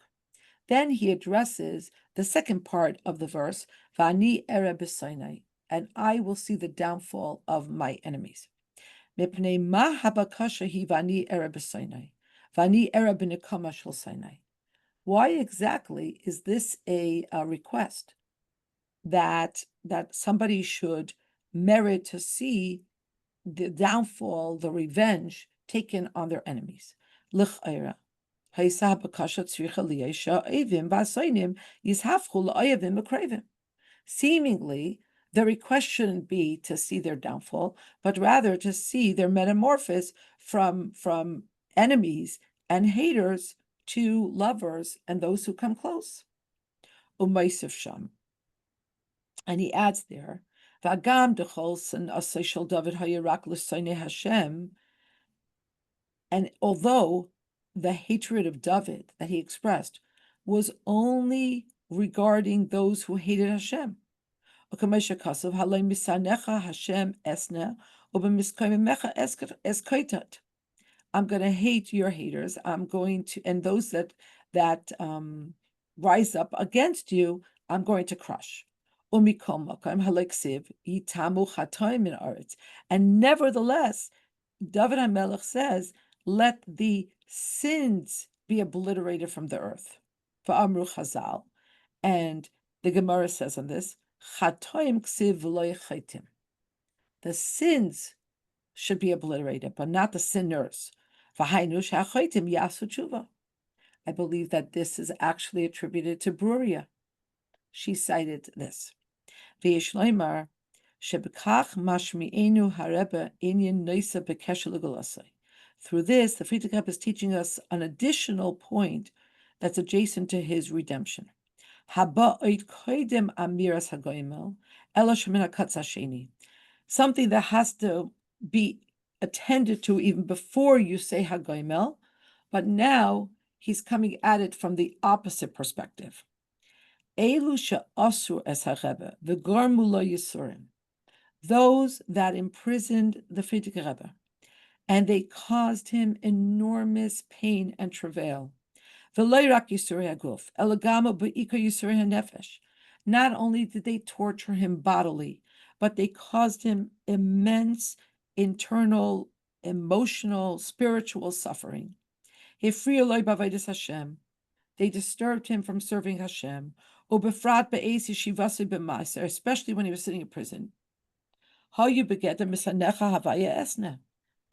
Then he addresses the second part of the verse, Vani ere b'sainai, and I will see the downfall of my enemies. Mipnei ma habakasha hi vani ere b'sainai, vani ere b'nekama shel sainai. Why exactly is this a request? That somebody should merit to see the downfall, the revenge taken on their enemies. Seemingly, the request shouldn't be to see their downfall, but rather to see their metamorphosis from enemies and haters to lovers and those who come close. Sham. And he adds there, V'agam decholson asay shel David hayarak l'sonei Hashem, and although the hatred of David that he expressed was only regarding those who hated Hashem, Hashem esne eskaitat. I'm going to hate your haters. I'm going to, and those that rise up against you, I'm going to crush. And nevertheless, David HaMelech says, let the sins be obliterated from the earth. V'amru Chazal, and the Gemara says on this, the sins should be obliterated, but not the sinners. I believe that this is actually attributed to Bruria. She cited this. Through this, the Frierdiker Rebbe is teaching us an additional point that's adjacent to his redemption. Something that has to be attended to even before you say Hagoimel, but now he's coming at it from the opposite perspective. Those that imprisoned the Frierdiker Rebbe, and they caused him enormous pain and travail. Not only did they torture him bodily, but they caused him immense internal, emotional, spiritual suffering. They disturbed him from serving Hashem, especially when he was sitting in prison.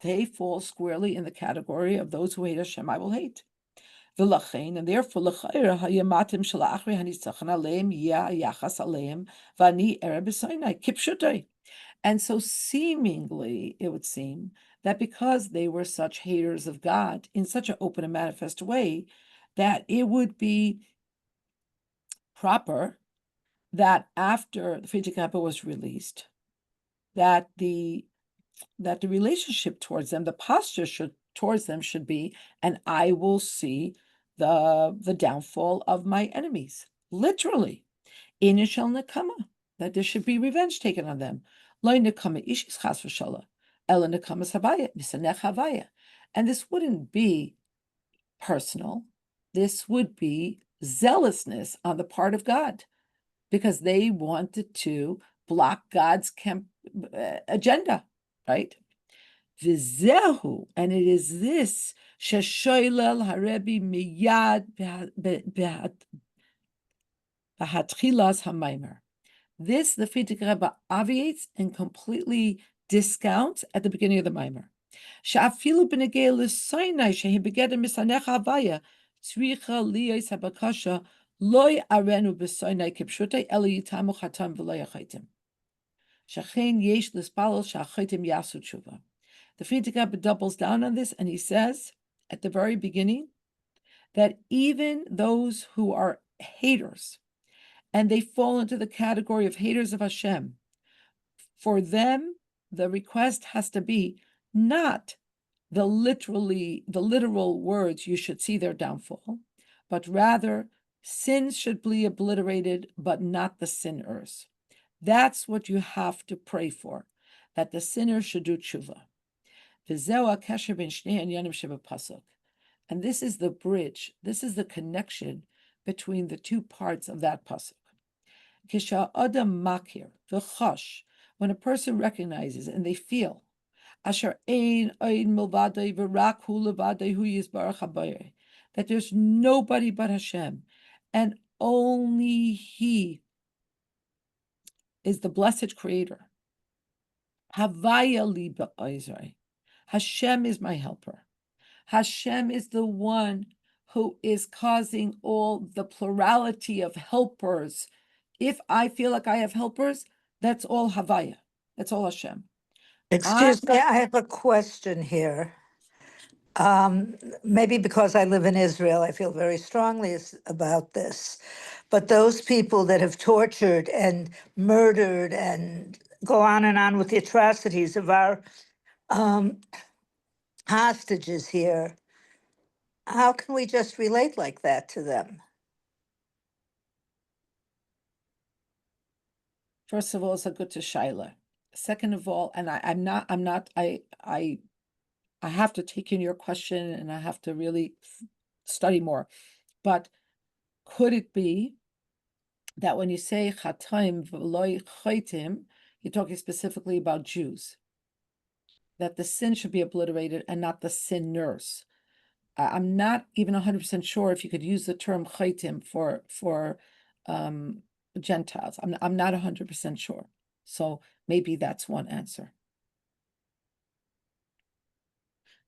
they fall squarely in the category of those who hate Hashem, I will hate. V'lachein, and therefore, l'chayra hayamatim shel achri hanitzachon aleim yeh yachas aleim v'ani erev b'Sinai kipshutai. And so seemingly, it would seem that because they were such haters of God in such an open and manifest way, that it would be proper that after the Friedrich Rebbe was released, that the relationship towards them, the posture towards them should be, and I will see the downfall of my enemies. Literally, inishal nekama, that there should be revenge taken on them. Lo nekama ishis chas v'shala, ela nekama sabaya misanech havaya, and this wouldn't be personal. This would be zealousness on the part of God, because they wanted to block God's agenda, right? Vizehu, and it is this sheshoilel harebi miyad b'hatchilas hamaimer. This the Friedrich Rebbe obviates and completely discounts at the beginning of the Maimer. She'afilu b'negei l'soinai shehi begeder misanech havaya tzricha liyos habakasha loy arenu b'soinai kipshutai elo yitamu chatam v'lo yachaitim. Shachein yesh l'spalel sha'achaitim yasu tshuva. The Friedrich Rebbe doubles down on this, and he says at the very beginning that even those who are haters, and they fall into the category of haters of Hashem, for them, the request has to be not the literal words, you should see their downfall, but rather sins should be obliterated, but not the sinners. That's what you have to pray for, that the sinner should do tshuva. And this is the bridge, this is the connection between the two parts of that pasuk. When a person recognizes and they feel that there's nobody but Hashem, and only He is the blessed Creator. Hashem is my helper. Hashem is the one who is causing all the plurality of helpers. If I feel like I have helpers, that's all Havaya. That's all Hashem. Excuse me, I have a question here. Maybe because I live in Israel, I feel very strongly about this. But those people that have tortured and murdered and go on with the atrocities of our hostages here, how can we just relate like that to them? First of all, it's a good to Shaila. Second of all, and I have to take in your question and I have to really study more. But could it be that when you say chataim v'loy chaitim, you're talking specifically about Jews, that the sin should be obliterated and not the sinners? I'm not even 100% sure if you could use the term chaitim for Gentiles. I'm not 100% sure. So maybe that's one answer.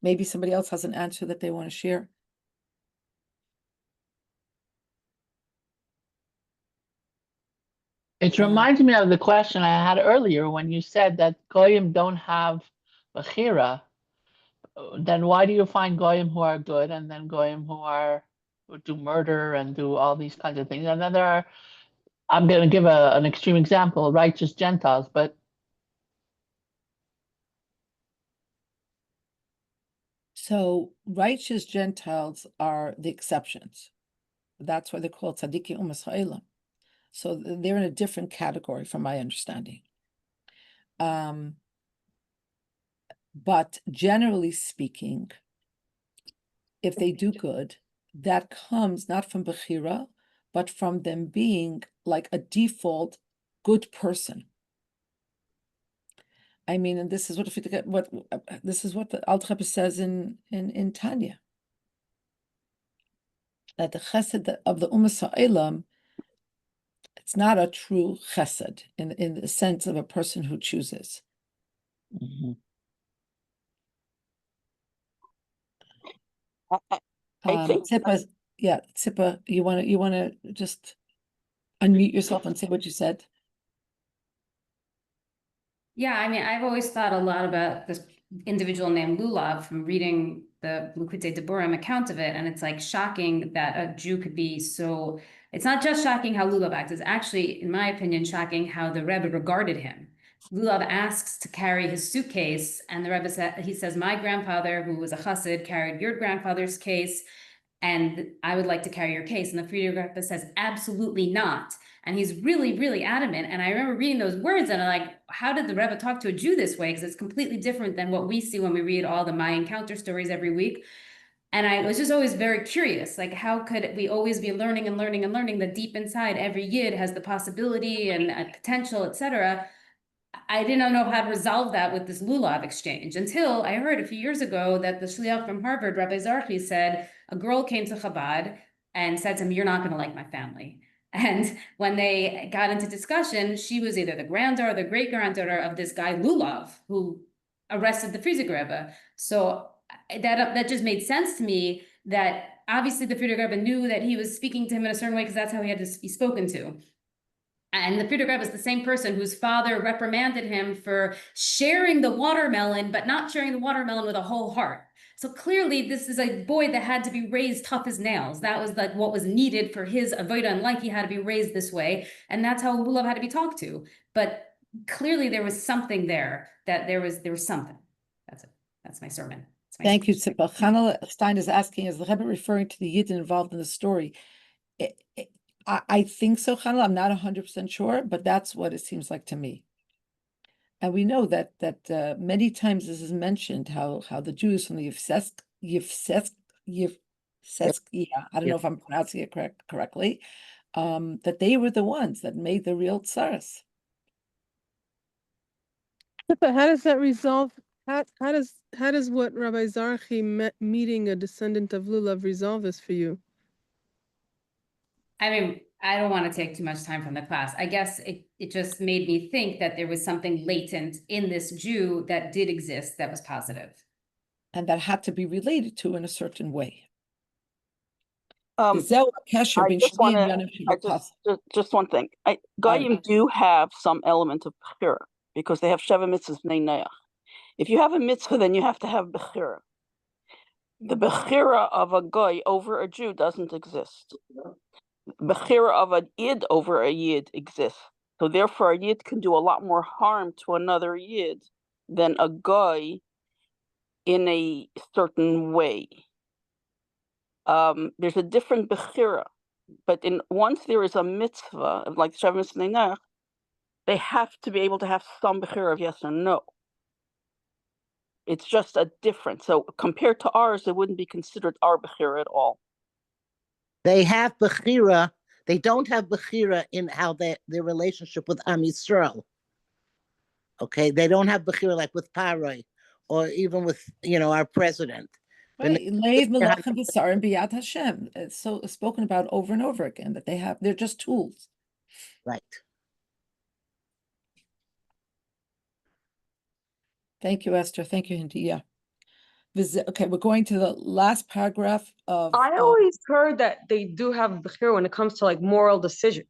Maybe somebody else has an answer that they want to share. It reminds me of the question I had earlier when you said that Goyim don't have Bechira. Then why do you find Goyim who are good and then Goyim who do murder and do all these kinds of things? And then there are, I'm going to give an extreme example, righteous Gentiles, but so righteous Gentiles are the exceptions. That's why they're called tzaddikim umas ha'olam. So they're in a different category from my understanding. But generally speaking, if they do good, that comes not from Bechira, but from them being like a default good person. I mean, and this is what the Alter Rebbe says in Tanya, that the chesed of the Umas Ha'olam, it's not a true chesed in the sense of a person who chooses. mm-hmm. I think Tzippa, yeah, Tzippa, you wanna just unmute yourself and say what you said? Yeah, I mean, I've always thought a lot about this individual named Lulav from reading the Likutei Deburim account of it, and it's like shocking that a Jew could be so. It's not just shocking how Lulav acts; it's actually, in my opinion, shocking how the Rebbe regarded him. Lulav asks to carry his suitcase, and the Rebbe says, "My grandfather, who was a chassid, carried your grandfather's case, and I would like to carry your case." And the Friedrich Rebbe says, "Absolutely not." And he's really, really adamant. And I remember reading those words and I'm like, how did the Rebbe talk to a Jew this way? Because it's completely different than what we see when we read all the My Encounter stories every week. And I was just always very curious, like, how could we always be learning and learning and learning that deep inside every Yid has the possibility and potential, etc. I didn't know how to resolve that with this Lulav exchange until I heard a few years ago that the shliach from Harvard, Rabbi Zarchi, said a girl came to Chabad and said to him, "You're not going to like my family." And when they got into discussion, she was either the granddaughter or the great granddaughter of this guy Lulav, who arrested the Frierdiker Rebbe. So that just made sense to me that obviously the Frierdiker Rebbe knew that he was speaking to him in a certain way because that's how he had to be spoken to. And the Frierdiker Rebbe is the same person whose father reprimanded him for sharing the watermelon, but not sharing the watermelon with a whole heart. So clearly this is a boy that had to be raised tough as nails. That was like what was needed for his avodah in life. He had to be raised this way. And that's how Lulav had to be talked to. But clearly there was something there, that there was something. That's it. That's my sermon. Thank you, Tzippa. Hannah Stein is asking, is the Rebbe referring to the Yidden involved in the story? I think so, Hannah. I'm not 100% sure, but that's what it seems like to me. And we know that many times this is mentioned, how the Jews from the Yevsesk, I don't know if I'm pronouncing it correctly, that they were the ones that made the real tsaras. But how does that resolve? How does what Rabbi Zarchi meeting a descendant of Lulav resolve this for you? I mean, I don't want to take too much time from the class. I guess it just made me think that there was something latent in this Jew that did exist that was positive. And that had to be related to in a certain way. Just one thing. Goyim do have some element of bechira because they have Sheva mitzvahs bnei Noach. If you have a mitzvah, then you have to have bechira. The bechira of a goy over a Jew doesn't exist. Bechira of a yid over a yid exists. So therefore, a yid can do a lot more harm to another yid than a goy in a certain way. There's a different bechira, but once there is a mitzvah, like Sheva mitzvah bnei Noach, they have to be able to have some bechira of yes or no. It's just a difference. So compared to ours, it wouldn't be considered our bechira at all. They have bechira. They don't have bechira in how their relationship with Am Yisrael. Okay, they don't have bechira like with Paroi, or even with our president. Right. It's so spoken about over and over again that they're just tools. Right. Thank you, Esther. Thank you, Hindi. Yeah. Okay, we're going to the last paragraph of. I always heard that they do have bechira when it comes to like moral decisions.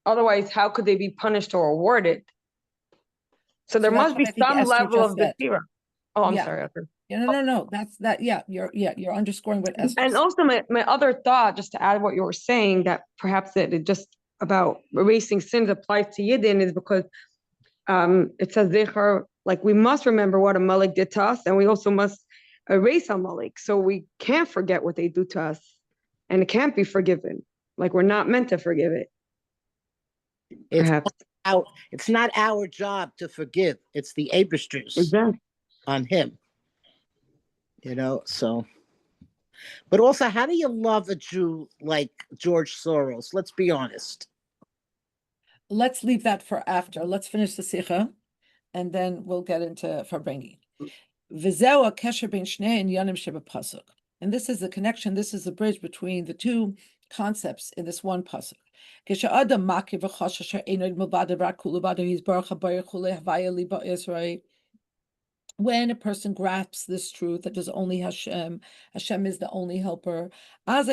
Otherwise, how could they be punished or awarded? So there must be some level of bechira. Oh, I'm sorry, Esther. No. That's that. Yeah, you're underscoring what Esther. And also, my other thought, just to add what you were saying, that perhaps it just about erasing sins applies to Yidden is because it says Zechar, like we must remember what Amalek did to us, and we also must erase Amalek, so we can't forget what they do to us, and it can't be forgiven. Like we're not meant to forgive it. It's not our job to forgive. It's the Eibishter's on him. So. But also, how do you love a Jew like George Soros? Let's be honest. Let's leave that for after. Let's finish the Sikha, and then we'll get into Farbrengi. And this is the connection, this is the bridge between the two concepts in this one pasuk. when a person grasps this truth that there's only Hashem, Hashem is the only helper, then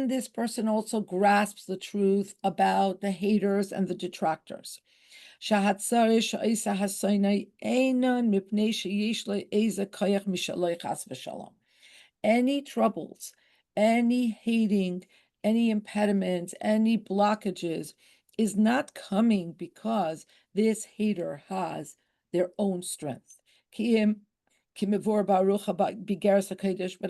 this person also grasps the truth about the haters and the detractors. Any troubles, any hating, any impediments, any blockages is not coming because this hater has their own strength. But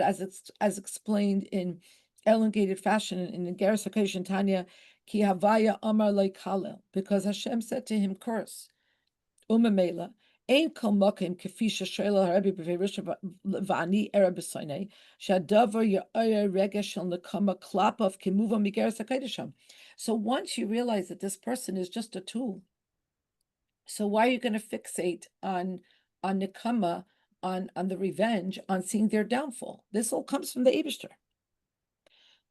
as explained in elongated fashion in the Geras HaKodesh and Tanya, Ki Havaya Amar Lo Kalel, because Hashem said to him, curse. Umamela, Ein Kol Mokim Kefi Sheshela Rabbi B'Veirush V'Ani Era B'Soinei Shadavar Ya'oyer Regesh Shel Nekama Klapav Kimuva Migeres HaKodesham. So once you realize that this person is just a tool, so why are you going to fixate on Nekama, on the revenge, on seeing their downfall? This all comes from the Eibishter.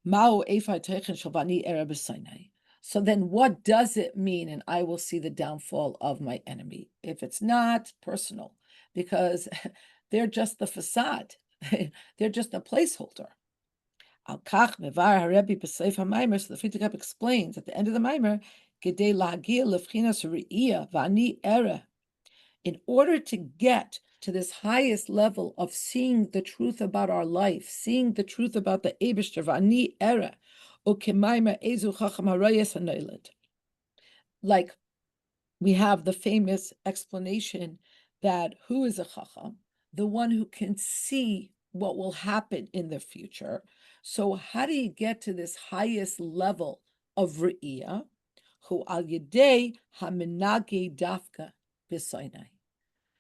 Mao Eifai Teichen Shel V'Ani Era B'Soinei. So then what does it mean? And I will see the downfall of my enemy. If it's not personal, because they're just the facade. They're just a placeholder. Al-Kach Mevar HaRebbe B'Seif HaMaimer, so the Frierdiker Rebbe explains at the end of the Maimer, Gedei Lahagia Lefchinas Re'iyah V'Ani Era. In order to get to this highest level of seeing the truth about our life, seeing the truth about the Eibishter V'Ani Era, like we have the famous explanation that who is a chacham? The one who can see what will happen in the future. So how do you get to this highest level of re'iyah? Hu al yedei haminage dafka b'soinai.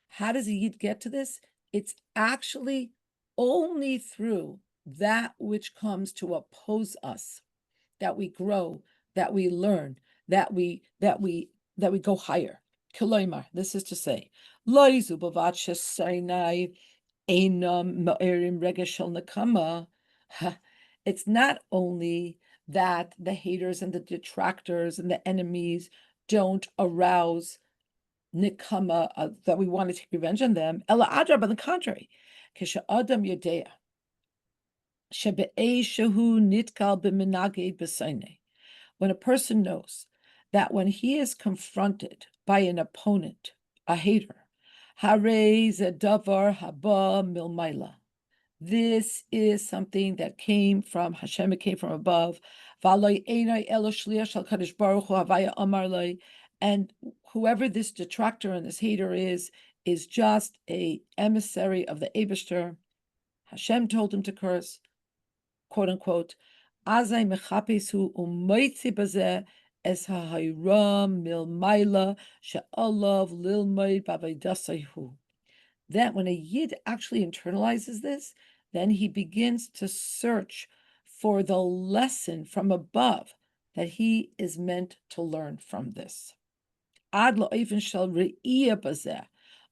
How does a yid get to this? It's actually only through that which comes to oppose us, that we grow, that we learn, that we go higher. Kiloimar, this is to say, it's not only that the haters and the detractors and the enemies don't arouse nikama, that we want to take revenge on them. Ela adra, but on the contrary, kisha adam yodea. When a person knows that when he is confronted by an opponent, a hater, this is something that came from Hashem, it came from above. And whoever this detractor and this hater is just a emissary of the Eibishter. Hashem told him to curse, quote unquote, Azai mechapesu umoitzi bazeh es ha'hayram milmaila she'alav lilmoid b'avodasahu. That when a yid actually internalizes this, then he begins to search for the lesson from above that he is meant to learn from this. Ad la'ofen shel re'iyah bazeh,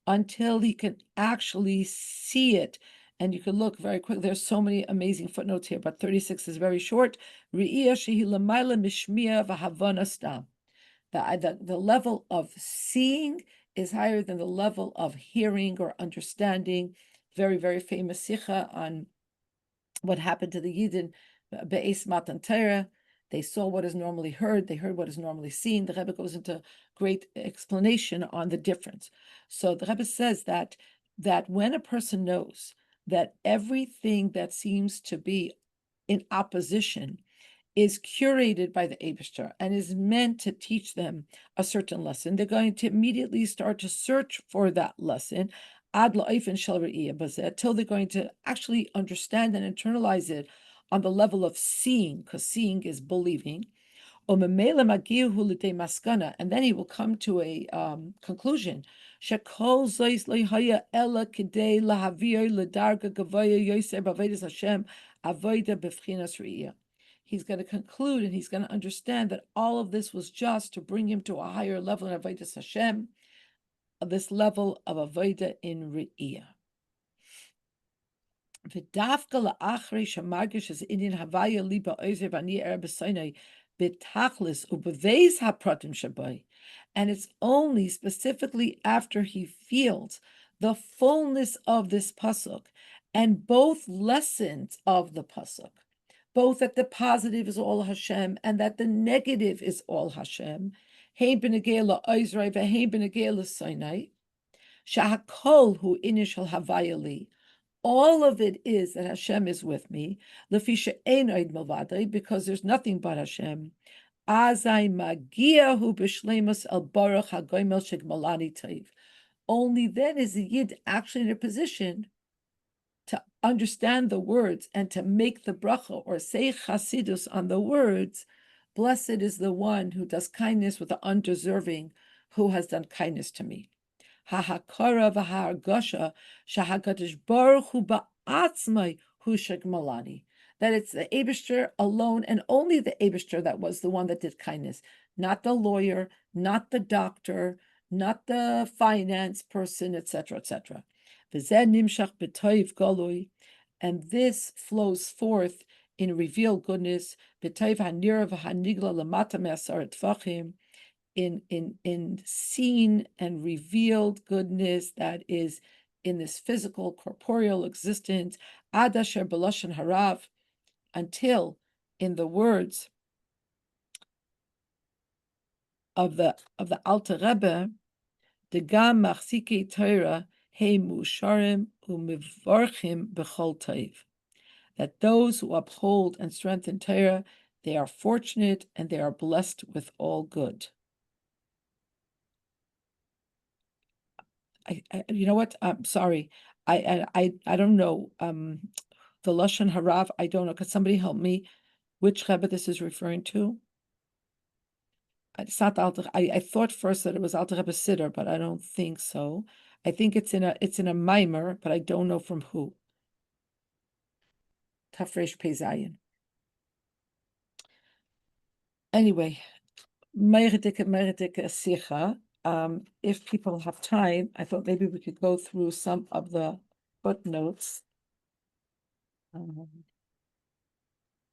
until he can actually see it. And you can look very quick. There's so many amazing footnotes here, but 36 is very short. The level of seeing is higher than the level of hearing or understanding. Very, very famous sikha on what happened to the Yidden Be'ez Matan Torah. They saw what is normally heard. They heard what is normally seen. The Rebbe goes into great explanation on the difference. So the Rebbe says that when a person knows that everything that seems to be in opposition is curated by the Eibishter and is meant to teach them a certain lesson, they're going to immediately start to search for that lesson, ad la'ofen shel re'iyah bazeh, till they're going to actually understand and internalize it on the level of seeing, because seeing is believing. And then he will come to a conclusion. He's going to conclude and he's going to understand that all of this was just to bring him to a higher level in Avodas Hashem, this level of Avodah in Re'iyah. V'dafka la'achrei shamargish as Indian Havaya liba oizer v'ani era b'soinai b'tachlis u'b'veis hapratim shabai. And it's only specifically after he feels the fullness of this pasuk and both lessons of the pasuk, both that the positive is all Hashem and that the negative is all Hashem, Hein b'negei la'Ozrei v'hein b'negei la'Sinai, shehakol hu inishal havaya li. All of it is that Hashem is with me, lefisha ein oid milvadai, because there's nothing but Hashem. Azai magia hu b'shleimus el baruch hagoymel shegmalani taiv. Only then is the Yid actually in a position to understand the words and to make the bracha or say chasidus on the words. Blessed is the one who does kindness with the undeserving, who has done kindness to me. Hahakara v'ha'argasha shahagadish baruch hu ba'atzmai hu shegmalani. That it's the Eibishter alone and only the Eibishter that was the one that did kindness, not the lawyer, not the doctor, not the finance person, etc., etc. And this flows forth in revealed goodness, in seen and revealed goodness that is in this physical, corporeal existence, adasher b'lashon harav, until in the words of the Alter Rebbe, Degam machzikei Torah he musharim u'mivorchim b'chol tov, that those who uphold and strengthen Torah, they are fortunate and they are blessed with all good. You know what? I'm sorry. I don't know. The Lashon Harav, I don't know. Could somebody help me? Which Rebbe this is referring to? It's not Alter. I thought first that it was Alter Rebbe Siddur, but I don't think so. I think it's in a mimer, but I don't know from who. Tafresh Pei Zayin. Anyway, Meredike Sicha. If people have time, I thought maybe we could go through some of the footnotes.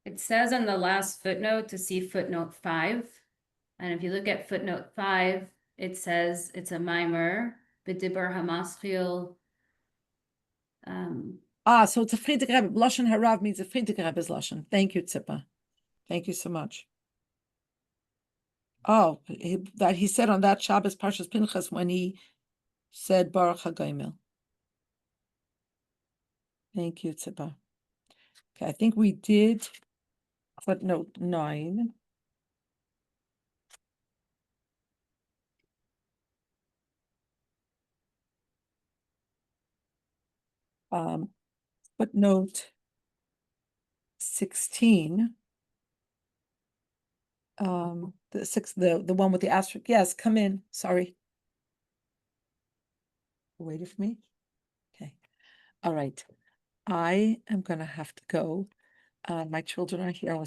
It says on the last footnote to see footnote 5. And if you look at footnote 5, it says it's a mimer, B'dibur Hamaschil. So it's a Friedrich Rebbe. Lashon Harav means a Friedrich Rebbe's Lashon. Thank you, Tzippa. Thank you so much. Oh, that he said on that Shabbos Parshas Pinchas when he said Baruch HaGoymel. Thank you, Tzippa. Okay, I think we did footnote 9. Footnote 16. The one with the asterisk. Yes, come in. Sorry. Waiting for me. Okay. All right. I am gonna have to go. My children are here. I was